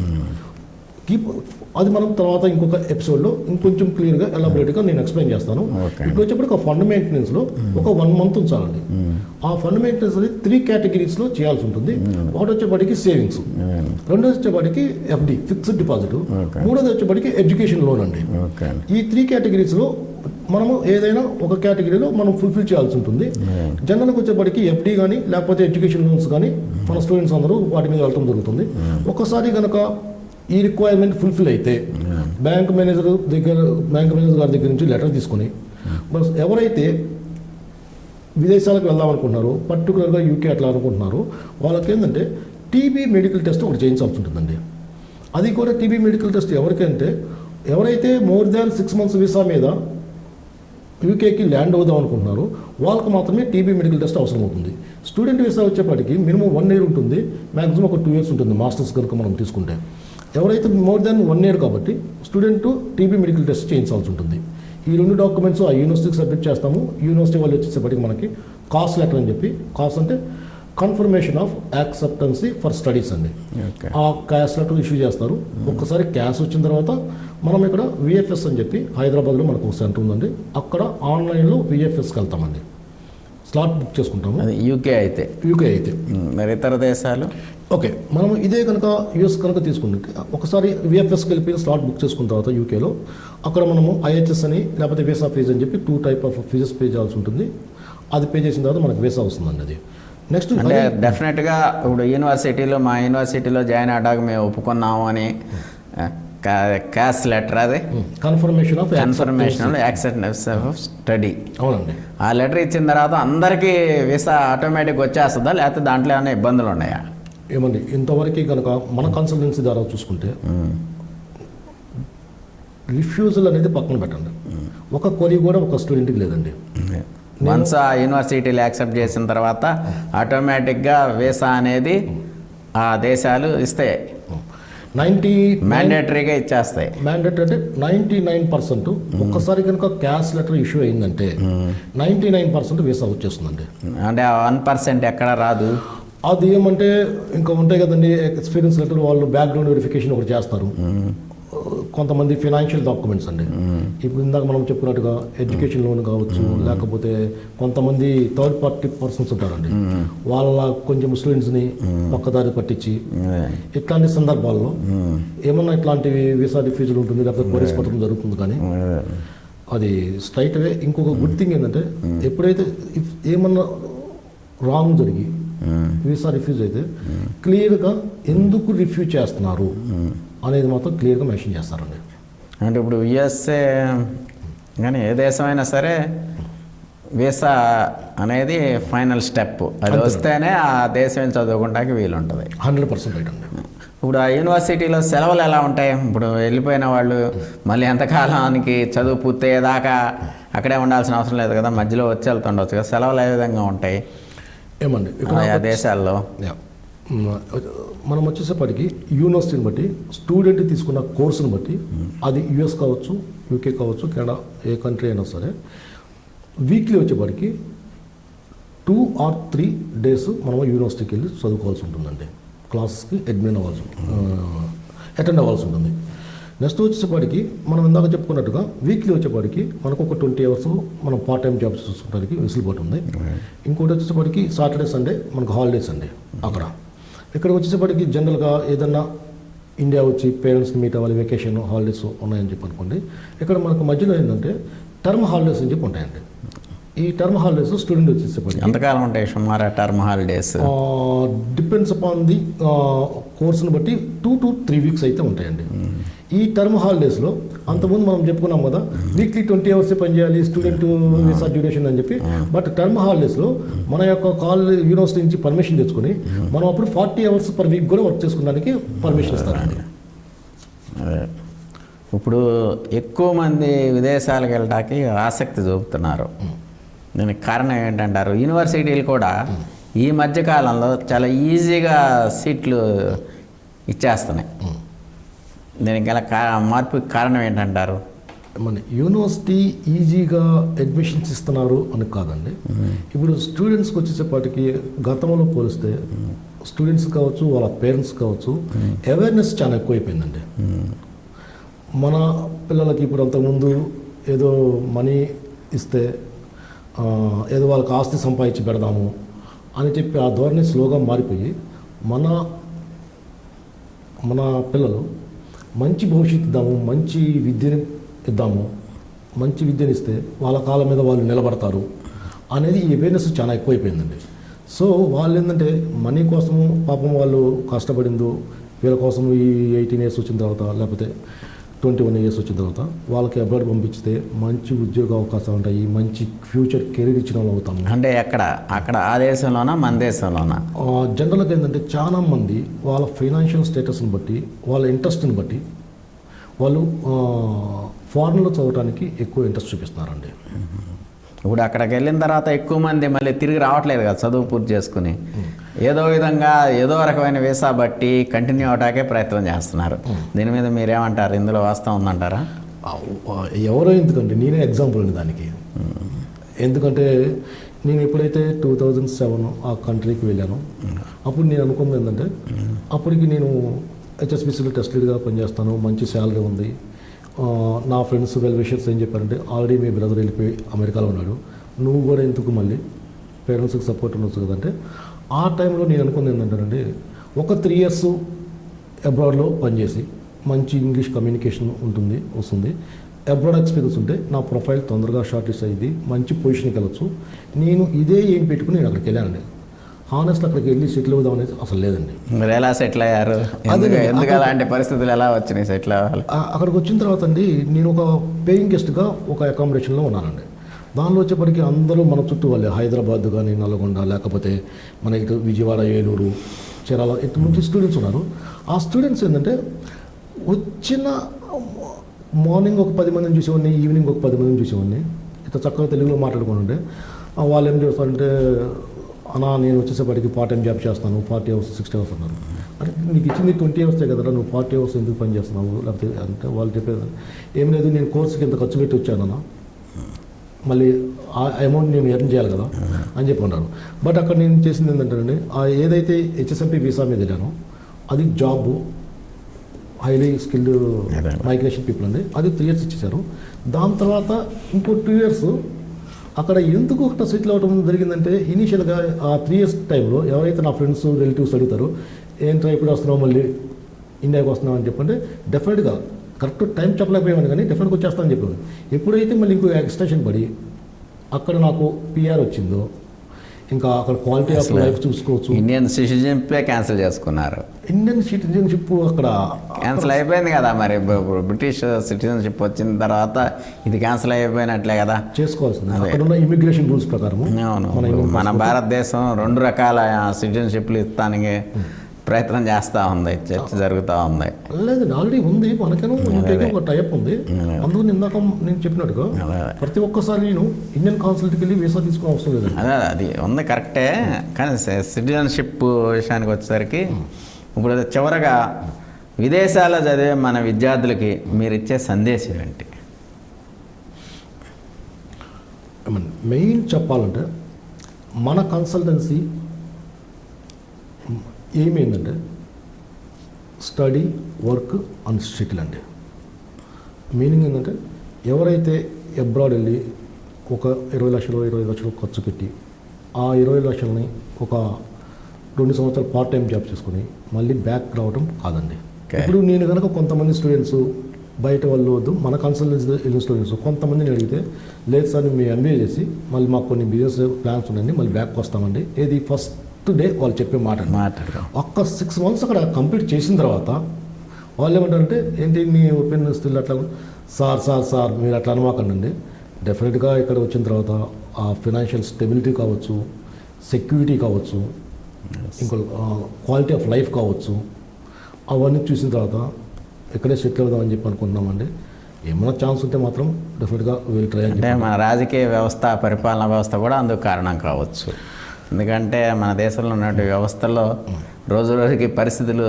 అది మనం తర్వాత ఇంకొక ఎపిసోడ్లో ఇంకొంచెం క్లియర్గా ఎలాబొరేట్గా నేను ఎక్స్ప్లెయిన్ చేస్తాను. ఇప్పుడు వచ్చేప్పటికి ఒక ఫండ్ మెయింటెనెన్స్లో ఒక 1 మంత్ ఉంచాలండి. ఆ ఫండ్ మెయింటెనెన్స్ అనేది 3 కేటగిరీస్లో చేయాల్సి ఉంటుంది. ఒకటి వచ్చేప్పటికి సేవింగ్స్, రెండోది వచ్చేప్పటికి FD ఫిక్స్డ్ డిపాజిట్, మూడోది వచ్చేప్పటికి ఎడ్యుకేషన్ లోన్ అండి. ఈ 3 కేటగిరీస్లో మనము ఏదైనా ఒక కేటగిరీలో మనం ఫుల్ఫిల్ చేయాల్సి ఉంటుంది. జనరల్గా వచ్చేప్పటికి FD కానీ లేకపోతే ఎడ్యుకేషన్ లోన్స్ కానీ మన స్టూడెంట్స్ అందరూ వాటి మీద వెళ్ళడం జరుగుతుంది. ఒకసారి కనుక ఈ రిక్వైర్మెంట్ ఫుల్ఫిల్ అయితే బ్యాంక్ మేనేజర్ గారి దగ్గర నుంచి లెటర్ తీసుకొని ఎవరైతే విదేశాలకు వెళ్దాం అనుకుంటున్నారో, పర్టికులర్గా UK అట్లా అనుకుంటున్నారో వాళ్ళకి ఏంటంటే టీబీ మెడికల్ టెస్ట్ ఒకటి చేయించాల్సి ఉంటుందండి. అది కూడా టీబీ మెడికల్ టెస్ట్ ఎవరికంటే ఎవరైతే మోర్ దాన్ 6 months వీసా మీద యూకేకి ల్యాండ్ అవుదాం అనుకుంటున్నారు వాళ్ళకు మాత్రమే టీబీ మెడికల్ టెస్ట్ అవసరం అవుతుంది. స్టూడెంట్ వీసా వచ్చేప్పటికి మినిమం 1 year ఉంటుంది, మ్యాక్సిమం ఒక 2 years ఉంటుంది మాస్టర్స్ కనుక మనం తీసుకుంటే. ఎవరైతే మోర్ దాన్ 1 year కాబట్టి స్టూడెంట్ టీబీ మెడికల్ టెస్ట్ చేయించాల్సి ఉంటుంది. ఈ 2 డాక్యుమెంట్స్ ఆ యూనివర్సిటీకి సబ్మిట్ చేస్తాము. యూనివర్సిటీ వాళ్ళు వచ్చేసేపటికి మనకి కాస్ లెటర్ అని చెప్పి, కాస్ అంటే confirmation of acceptancy for studies అండి. ఆ క్యాష్ లెటర్ ఇష్యూ చేస్తారు. ఒక్కసారి క్యాష్ వచ్చిన తర్వాత మనం ఇక్కడ విఎఫ్ఎస్ అని చెప్పి హైదరాబాద్లో మనకు ఒక సెంటర్ ఉందండి, అక్కడ ఆన్లైన్లో విఎఫ్ఎస్కి వెళ్తామండి, స్లాట్ బుక్ చేసుకుంటాము. అది యూకే అయితే మరి ఇతర దేశాలు ఓకే. మనం ఇదే కనుక యూఎస్ కనుక తీసుకుంటే ఒకసారి విఎఫ్ఎస్కి వెళ్ళి స్లాట్ బుక్ చేసుకున్న తర్వాత యూకేలో అక్కడ మనము ఐహెచ్ఎస్ అని లేకపోతే వీసా ఫీజ్ అని చెప్పి 2 types ఆఫ్ ఫీజెస్ పే చేయాల్సి ఉంటుంది. అది పే చేసిన తర్వాత మనకు వీసా వస్తుందండి. అది నెక్స్ట్ అంటే డెఫినెట్గా ఇప్పుడు మా యూనివర్సిటీలో జాయిన్ అవడానికి మేము ఒప్పుకున్నాము అని క్యాష్ లెటర్, అది confirmation of acceptance of study. అవునండి. ఆ లెటర్ ఇచ్చిన తర్వాత అందరికీ వీసా ఆటోమేటిక్ వచ్చేస్తుందా, లేకపోతే దాంట్లో ఏమైనా ఇబ్బందులు ఉన్నాయా? ఏమండి, ఇంతవరకు కనుక మన కన్సల్టెన్సీ ద్వారా చూసుకుంటే రిఫ్యూజల్ అనేది పక్కన పెట్టండి, ఒక కొలి కూడా ఒక స్టూడెంట్కి లేదండి. వన్స్ ఆ యూనివర్సిటీలు యాక్సెప్ట్ చేసిన తర్వాత ఆటోమేటిక్గా వీసా అనేది ఆ దేశాలు ఇస్తాయి, మ్యాండేటరీగా ఇచ్చేస్తాయి. మ్యాండేటరీ అంటే 99% ఒక్కసారి కనుక క్యాష్ లెటర్ ఇష్యూ అయిందంటే 99% వీసా వచ్చేస్తుందండి. అంటే 1% ఎక్కడ రాదు. అది ఏమంటే ఇంకా ఉంటాయి కదండి, ఎక్స్పీరియన్స్ లెటర్ వాళ్ళు బ్యాక్గ్రౌండ్ వెరిఫికేషన్ ఒకటి చేస్తారు, కొంతమంది ఫినాన్షియల్ డాక్యుమెంట్స్ అండి. ఇప్పుడు ఇందాక మనం చెప్పినట్టుగా ఎడ్యుకేషన్ లోన్ కావచ్చు, లేకపోతే కొంతమంది థర్డ్ పార్టీ పర్సన్స్ ఉంటారండి, వాళ్ళ కొంచెం స్టూడెంట్స్ని పక్కదారి పట్టించి ఇట్లాంటి సందర్భాల్లో ఏమన్నా ఇట్లాంటివి వీసా రిఫ్యూజల్ ఉంటుంది, లేకపోతే పోలీస్ పట్టడం జరుగుతుంది. కానీ అది స్ట్రైట్ అవే ఇంకొక గుడ్ థింగ్ ఏంటంటే ఎప్పుడైతే ఏమన్నా రాంగ్ జరిగి వీసా రిఫ్యూజ్ అయితే క్లియర్గా ఎందుకు రిఫ్యూజ్ చేస్తున్నారు అనేది మాత్రం క్లియర్గా మెన్షన్ చేస్తారండి. అంటే ఇప్పుడు యుఎస్ఏ కానీ ఏ దేశమైనా సరే వీసా అనేది ఫైనల్ స్టెప్, అది వస్తేనే ఆ దేశం చదువుకోవడానికి వీలుంటుంది. 100% రైట్ అండి. ఇప్పుడు ఆ యూనివర్సిటీలో సెలవులు ఎలా ఉంటాయి? ఇప్పుడు వెళ్ళిపోయిన వాళ్ళు మళ్ళీ ఎంతకాలానికి చదువు పూర్తయ్యేదాకా అక్కడే ఉండాల్సిన అవసరం లేదు కదా, మధ్యలో వచ్చి వెళ్తుండవచ్చు కదా, సెలవులు ఏ విధంగా ఉంటాయి ఏమండి ఆ దేశాల్లో? మనం వచ్చేసేపటికి యూనివర్సిటీని బట్టి, స్టూడెంట్ తీసుకున్న కోర్సుని బట్టి, అది యుఎస్ కావచ్చు, యూకే కావచ్చు, కెనడా, ఏ కంట్రీ అయినా సరే, వీక్లీ వచ్చేప్పటికి 2 or 3 days మనం యూనివర్సిటీకి వెళ్ళి చదువుకోవాల్సి ఉంటుందండి. క్లాస్కి అటెండ్ అవ్వాల్సి ఉంటుంది. నెక్స్ట్ వచ్చేప్పటికి మనం ఇందాక చెప్పుకున్నట్టుగా వీక్లీ వచ్చేప్పటికి మనకు ఒక 20 hours మనం పార్ట్ టైం జాబ్స్ చూసుకోవడానికి వెసులుబాటు ఉంది. ఇంకోటి వచ్చేప్పటికి సాటర్డే సండే మనకు హాలిడేస్ అండి. అక్కడ ఇక్కడ వచ్చేసేపటికి జనరల్గా ఏదన్నా ఇండియా వచ్చి పేరెంట్స్ని మీట్ అవ్వాలి, వెకేషన్ హాలిడేస్ ఉన్నాయని చెప్పి అనుకోండి, ఇక్కడ మనకు మధ్యలో ఏంటంటే టర్మ్ హాలిడేస్ అని చెప్పి ఉంటాయండి. ఈ టర్మ్ హాలిడేస్ స్టూడెంట్ వచ్చేసేపటికి ఎంతకాలం ఉంటాయి సుమారు term holidays? Depends upon the కోర్సుని బట్టి 2 to 3 weeks అయితే ఉంటాయండి. ఈ టర్మ్ హాలిడేస్లో అంతకుముందు మనం చెప్పుకున్నాం కదా, వీక్లీ 20 hours పనిచేయాలి స్టూడెంట్ వీసా డ్యూరేషన్ అని చెప్పి. బట్ టర్మ్ హాలిడేస్లో మన యొక్క యూనివర్సిటీ నుంచి పర్మిషన్ తెచ్చుకొని మనం అప్పుడు 40 hours per week కూడా వర్క్ చేసుకోవడానికి పర్మిషన్ ఇస్తారండి. ఇప్పుడు ఎక్కువ మంది విదేశాలకు వెళ్ళడానికి ఆసక్తి చూపుతున్నారు. దీనికి కారణం ఏంటంటారు? యూనివర్సిటీలు కూడా ఈ మధ్యకాలంలో చాలా ఈజీగా సీట్లు ఇచ్చేస్తున్నాయి. దీనికి గల మార్పుకి కారణం ఏంటంటారు? మన యూనివర్సిటీ ఈజీగా అడ్మిషన్స్ ఇస్తున్నారు అని కాదండి. ఇప్పుడు స్టూడెంట్స్కి వచ్చేసేపాటికి గతంలో పోలిస్తే స్టూడెంట్స్ కావచ్చు, వాళ్ళ పేరెంట్స్ కావచ్చు, అవేర్నెస్ చాలా ఎక్కువైపోయిందండి. మన పిల్లలకి ఇప్పుడు అంతకుముందు ఏదో మనీ ఇస్తే ఏదో వాళ్ళకి ఆస్తి సంపాదించి పెడదాము అని చెప్పి ఆ ధోరణి స్లోగా మారిపోయి మన పిల్లలు మంచి భవిష్యత్తు ఇద్దాము, మంచి విద్యని ఇద్దాము, మంచి విద్యని ఇస్తే వాళ్ళ కాళ్ళ మీద వాళ్ళు నిలబడతారు అనేది ఈ అవేర్నెస్ చాలా ఎక్కువైపోయిందండి. సో వాళ్ళు ఏంటంటే మనీ కోసము పాపం వాళ్ళు కష్టపడిందో వీళ్ళ కోసం ఈ 18 years వచ్చిన తర్వాత లేకపోతే 21 ఇయర్స్ వచ్చిన తర్వాత వాళ్ళకి అబ్రాడ్ పంపిస్తే మంచి ఉద్యోగ అవకాశాలు ఉంటాయి, మంచి ఫ్యూచర్ కెరీర్ ఇచ్చిన వాళ్ళు అవుతాము. అంటే అక్కడ ఆ దేశంలోనా మన దేశంలోనా? జనరల్గా ఏంటంటే చాలా మంది వాళ్ళ ఫైనాన్షియల్ స్టేటస్ని బట్టి, వాళ్ళ ఇంట్రెస్ట్ని బట్టి వాళ్ళు ఫారెన్లో చదవడానికి ఎక్కువ ఇంట్రెస్ట్ చూపిస్తున్నారండి. ఇప్పుడు అక్కడికి వెళ్ళిన తర్వాత ఎక్కువ మంది మళ్ళీ తిరిగి రావట్లేదు కదా చదువు పూర్తి చేసుకుని, ఏదో విధంగా ఏదో రకమైన వీసా బట్టి కంటిన్యూ అవటాకే ప్రయత్నం చేస్తున్నారు. దీని మీద మీరేమంటారు? ఇందులో వాస్తవం ఉందంటారా? ఎవరో ఎందుకంటే నేనే ఎగ్జాంపుల్ అండి దానికి. ఎందుకంటే నేను ఎప్పుడైతే 2007 ఆ కంట్రీకి వెళ్ళాను, అప్పుడు నేను అనుకున్నది ఏంటంటే అప్పటికి నేను హెచ్ఎస్బిసిలో టెస్ట్ లీడ్గా పనిచేస్తాను, మంచి శాలరీ ఉంది. నా ఫ్రెండ్స్ వెల్ విషర్స్ ఏం చెప్పారంటే ఆల్రెడీ మీ బ్రదర్ వెళ్ళిపోయి అమెరికాలో ఉన్నాడు, నువ్వు కూడా ఎందుకు మళ్ళీ పేరెంట్స్కి సపోర్ట్ ఉండొచ్చు కదంటే, ఆ టైంలో నేను అనుకుంది ఏంటంటే ఒక 3 years అబ్రాడ్లో పనిచేసి మంచి ఇంగ్లీష్ కమ్యూనికేషన్ వస్తుంది, అబ్రాడ్ ఎక్స్పీరియన్స్ ఉంటే నా ప్రొఫైల్ తొందరగా షార్ట్ లిస్ట్ అయ్యింది, మంచి పొజిషన్కి వెళ్ళొచ్చు. నేను ఇదే ఏం పెట్టుకుని నేను అక్కడికి వెళ్ళానండి. హానెస్ట్ అక్కడికి వెళ్ళి సెటిల్ అవుదాం అనేది అసలు లేదండి. మీరు ఎలా సెటిల్ అయ్యారు? ఎందుకు అలాంటి పరిస్థితులు ఎలా వచ్చినాయి సెటిల్ అవ్వాలి? అక్కడికి వచ్చిన తర్వాత అండి నేను ఒక పేయింగ్ గెస్ట్గా ఒక అకామిడేషన్లో ఉన్నానండి. దానిలో వచ్చేప్పటికి అందరూ మన చుట్టూ వాళ్ళే, హైదరాబాద్ కానీ నల్గొండ, లేకపోతే మన ఇటు విజయవాడ, ఏలూరు, చీరాల ఇటు నుంచి స్టూడెంట్స్ ఉన్నారు. ఆ స్టూడెంట్స్ ఏంటంటే వచ్చిన మార్నింగ్ ఒక 10 మందిని చూసేవాడిని, ఈవినింగ్ ఒక 10 మందిని చూసేవాడిని. ఇట్లా చక్కగా తెలుగులో మాట్లాడుకుని ఉంటే వాళ్ళు ఏం చేస్తారంటే, అన్నా నేను వచ్చేసేపటికి పార్ట్ టైం జాబ్ చేస్తాను, 40 hours 60 hours అన్నారు. అంటే నీకు ఇచ్చింది 20 hours కదరా, నువ్వు 40 hours ఎందుకు పని చేస్తున్నావు? లేకపోతే అంటే వాళ్ళు చెప్పేది ఏం లేదు, నేను కోర్సుకి ఇంత ఖర్చు పెట్టి వచ్చానన్న, మళ్ళీ ఆ అమౌంట్ నేను ఎర్న్ చేయాలి కదా అని చెప్పి అన్నారు. బట్ అక్కడ నేను చేసింది ఏంటంటే ఏదైతే హెచ్ఎస్ఎంపీ వీసా మీద వెళ్ళానో అది job highly skilled migration people అండి, అది 3 years ఇచ్చేసారు. దాని తర్వాత ఇంకో 2 years అక్కడ ఎందుకు అక్కడ సెటిల్ అవ్వడం జరిగిందంటే, ఇనీషియల్గా ఆ 3 years టైంలో ఎవరైతే నా ఫ్రెండ్స్ రిలేటివ్స్ అడుగుతారో ఏంట్రా ఇప్పుడు వస్తున్నావు మళ్ళీ ఇండియాకి వస్తున్నావు అని చెప్పంటే డెఫినెట్గా కరెక్ట్ టైం చెప్పలేకపోయాను, కానీ డెఫినెట్గా వచ్చేస్తానని చెప్పాను. ఎప్పుడైతే మళ్ళీ ఇంకో ఎక్స్టెన్షన్ పడి అక్కడ నాకు పిఆర్ వచ్చిందో, ఇంకా అక్కడ క్వాలిటీ ఆఫ్ లైఫ్ చూసుకోవచ్చు. ఇండియన్ సిటిజన్షిప్ క్యాన్సిల్ చేసుకున్నారు. ఇండియన్ సిటిజన్షిప్ అక్కడ క్యాన్సిల్ అయిపోయింది కదా మరి. బ్రిటిష్ సిటిజన్షిప్ వచ్చిన తర్వాత ఇది క్యాన్సిల్ అయిపోయినట్లే కదా. చేసుకోవాల్సింది అక్కడ ఉన్న ఇమిగ్రేషన్ రూల్స్ ప్రకారం. అవును, మన భారతదేశం 2 రకాల సిటిజన్షిప్లు ఇస్తానికి ప్రయత్నం చేస్తూ ఉంది, చర్చ జరుగుతూ ఉంది. లేదండి, ఆల్రెడీ ఉంది, మనకేమో ఒక టైప్ ఉంది. అందుకు ఇందాక నేను చెప్పినట్టుగా ప్రతి ఒక్కసారి నేను ఇండియన్ కాన్సులేట్కి వెళ్ళి వీసా తీసుకునే అవసరం లేదు. అదే అది ఉంది కరెక్టే, కానీ సిటిజన్షిప్ విషయానికి వచ్చేసరికి ఇప్పుడు చివరగా విదేశాల్లో చదివే మన విద్యార్థులకి మీరు ఇచ్చే సందేశం ఏంటి? మెయిన్ చెప్పాలంటే మన కన్సల్టెన్సీ ఏమైందంటే స్టడీ, వర్క్ అండ్ సెటిల్ అండి. మీనింగ్ ఏంటంటే ఎవరైతే అబ్రాడ్ వెళ్ళి ఒక 20 లక్షలు 25 లక్షలు ఖర్చు పెట్టి ఆ 20 లక్షలని ఒక 2 సంవత్సరాలు పార్ట్ టైం జాబ్ చేసుకుని మళ్ళీ బ్యాక్ రావడం కాదండి. ఇప్పుడు నేను కనుక కొంతమంది స్టూడెంట్స్ బయట వాళ్ళు వద్దు, మన కన్సల్టెన్సీ వెళ్ళిన స్టూడెంట్స్ కొంతమందిని అడిగితే లేదు సార్ మేము ఎంబీఏ చేసి మళ్ళీ మాకు కొన్ని బిజినెస్ ప్లాన్స్ ఉన్నాయండి, మళ్ళీ బ్యాక్ వస్తామండి. ఏది ఫస్ట్ డే వాళ్ళు చెప్పే మాట ఒక్క 6 months అక్కడ కంప్లీట్ చేసిన తర్వాత వాళ్ళు ఏమంటారంటే ఏంటి నీ ఒపీనియన్ స్టిల్ అట్లా సార్ మీరు అట్లా అనమాకండి. డెఫినెట్గా ఇక్కడ వచ్చిన తర్వాత ఆ ఫైనాన్షియల్ స్టెబిలిటీ కావచ్చు, సెక్యూరిటీ కావచ్చు, ఇంకో క్వాలిటీ ఆఫ్ లైఫ్ కావచ్చు, అవన్నీ చూసిన తర్వాత ఇక్కడే సెటిల్ అవుదామని చెప్పి అనుకుంటున్నామండి. ఏమైనా ఛాన్స్ ఉంటే మాత్రం డెఫినెట్గా వీళ్ళు ట్రై. అంటే మన రాజకీయ వ్యవస్థ, పరిపాలనా వ్యవస్థ కూడా అందుకు కారణం కావచ్చు. ఎందుకంటే మన దేశంలో ఉన్నటువంటి వ్యవస్థలో రోజు రోజుకి పరిస్థితులు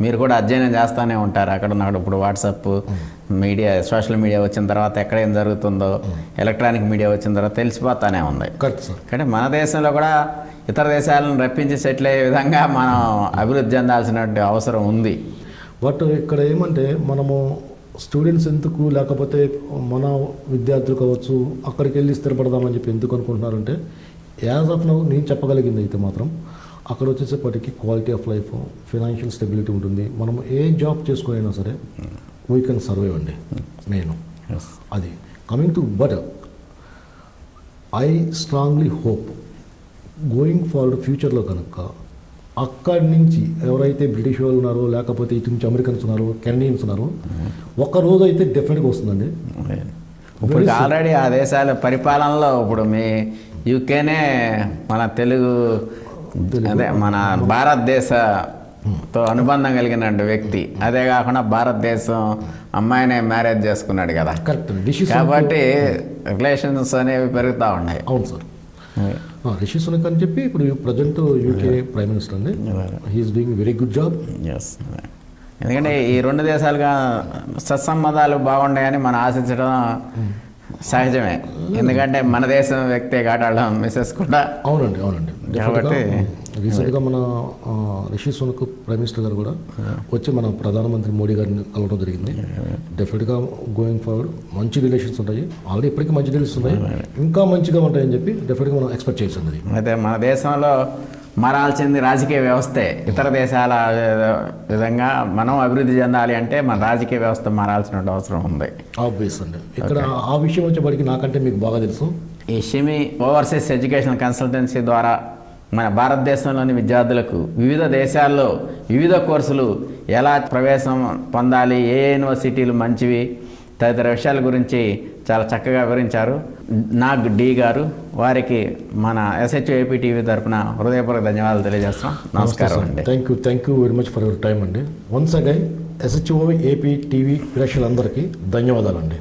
మీరు కూడా అధ్యయనం చేస్తూనే ఉంటారు. అక్కడ ఉన్నప్పుడు ఇప్పుడు వాట్సాప్ మీడియా, సోషల్ మీడియా వచ్చిన తర్వాత ఎక్కడ ఏం జరుగుతుందో, ఎలక్ట్రానిక్ మీడియా వచ్చిన తర్వాత తెలిసిపోతానే ఉంది. కానీ మన దేశంలో కూడా ఇతర దేశాలను రప్పించి సెటిల్ అయ్యే విధంగా మనం అభివృద్ధి చెందాల్సినటువంటి అవసరం ఉంది. బట్ ఇక్కడ ఏమంటే మనము స్టూడెంట్స్ ఎందుకు, లేకపోతే మన విద్యార్థులు కావచ్చు అక్కడికి వెళ్ళి స్థిరపడదామని చెప్పి ఎందుకు అనుకుంటున్నారంటే, యాజ్ ఆఫ్ నౌ నేను చెప్పగలిగింది అయితే మాత్రం అక్కడ వచ్చేసేపటికి quality of life, financial stability ఉంటుంది. మనం ఏ జాబ్ చేసుకునైనా సరే వీ కెన్ సర్వైవ్ అండి. నేను అది coming to, but I strongly hope going forward ఫ్యూచర్లో కనుక అక్కడి నుంచి ఎవరైతే బ్రిటిష్ వాళ్ళు ఉన్నారో లేకపోతే ఇటు నుంచి అమెరికన్స్ ఉన్నారో కెనడియన్స్ ఉన్నారో ఒక రోజు అయితే డెఫినెట్గా వస్తుందండి. ఇప్పుడు ఆల్రెడీ ఆ దేశాల పరిపాలనలో ఇప్పుడు మీ యూకేనే మన తెలుగు అదే మన భారతదేశంతో అనుబంధం కలిగిన వ్యక్తి, అదే కాకుండా భారతదేశం అమ్మాయినే మ్యారేజ్ చేసుకున్నాడు కదా. కరెక్ట్. కాబట్టి రిలేషన్స్ అనేవి పెరుగుతూ ఉన్నాయి. అవును సార్. రిషి సునక్ అని చెప్పి ఇప్పుడు ప్రజెంట్ యూకే ప్రైమ్ మినిస్టర్ అండి. He is doing very good job. Yes, ఎందుకంటే ఈ రెండు దేశాలుగా సత్సంబంధాలు బాగుంటాయని మనం ఆశించడం సహజమే. ఎందుకంటే మన దేశం వ్యక్తే కాటాళ్ళ మిస్సెస్ కూడా. అవునండి. కాబట్టి రీసెంట్గా మన రిషి సునక్ ప్రైమ్ మినిస్టర్ గారు కూడా వచ్చి మన ప్రధానమంత్రి మోడీ గారిని కలవడం జరిగింది. డెఫినెట్గా గోయింగ్ ఫార్వర్డ్ మంచి రిలేషన్స్ ఉంటాయి. ఆల్రెడీ ఇప్పటికీ మంచి రిలేషన్స్ ఉన్నాయి, ఇంకా మంచిగా ఉంటాయని చెప్పి డెఫినెట్గా మనం ఎక్స్పెక్ట్ చేస్తుంది. అయితే మన దేశంలో మారాల్సింది రాజకీయ వ్యవస్థే. ఇతర దేశాల విధంగా మనం అభివృద్ధి చెందాలి అంటే మన రాజకీయ వ్యవస్థ మారాల్సిన అవసరం ఉంది. ఆబ్వియస్ అండి. ఇక్కడ ఆ విషయం వచ్చేప్పటికి నాకంటే మీకు బాగా తెలుసు. ఈ షిమి ఓవర్సీస్ ఎడ్యుకేషన్ కన్సల్టెన్సీ ద్వారా మన భారతదేశంలోని విద్యార్థులకు వివిధ దేశాల్లో వివిధ కోర్సులు ఎలా ప్రవేశం పొందాలి, ఏ యూనివర్సిటీలు మంచివి తదితర విషయాల గురించి చాలా చక్కగా వివరించారు నాగ్ డి గారు. వారికి మన SHO AP టీవీ తరఫున హృదయపూర్వక ధన్యవాదాలు తెలియజేస్తున్నాం. నమస్కారం అండి. Thank you very much for your time అండి. Once again SHO AP TV ప్రేక్షకులందరికీ ధన్యవాదాలండి.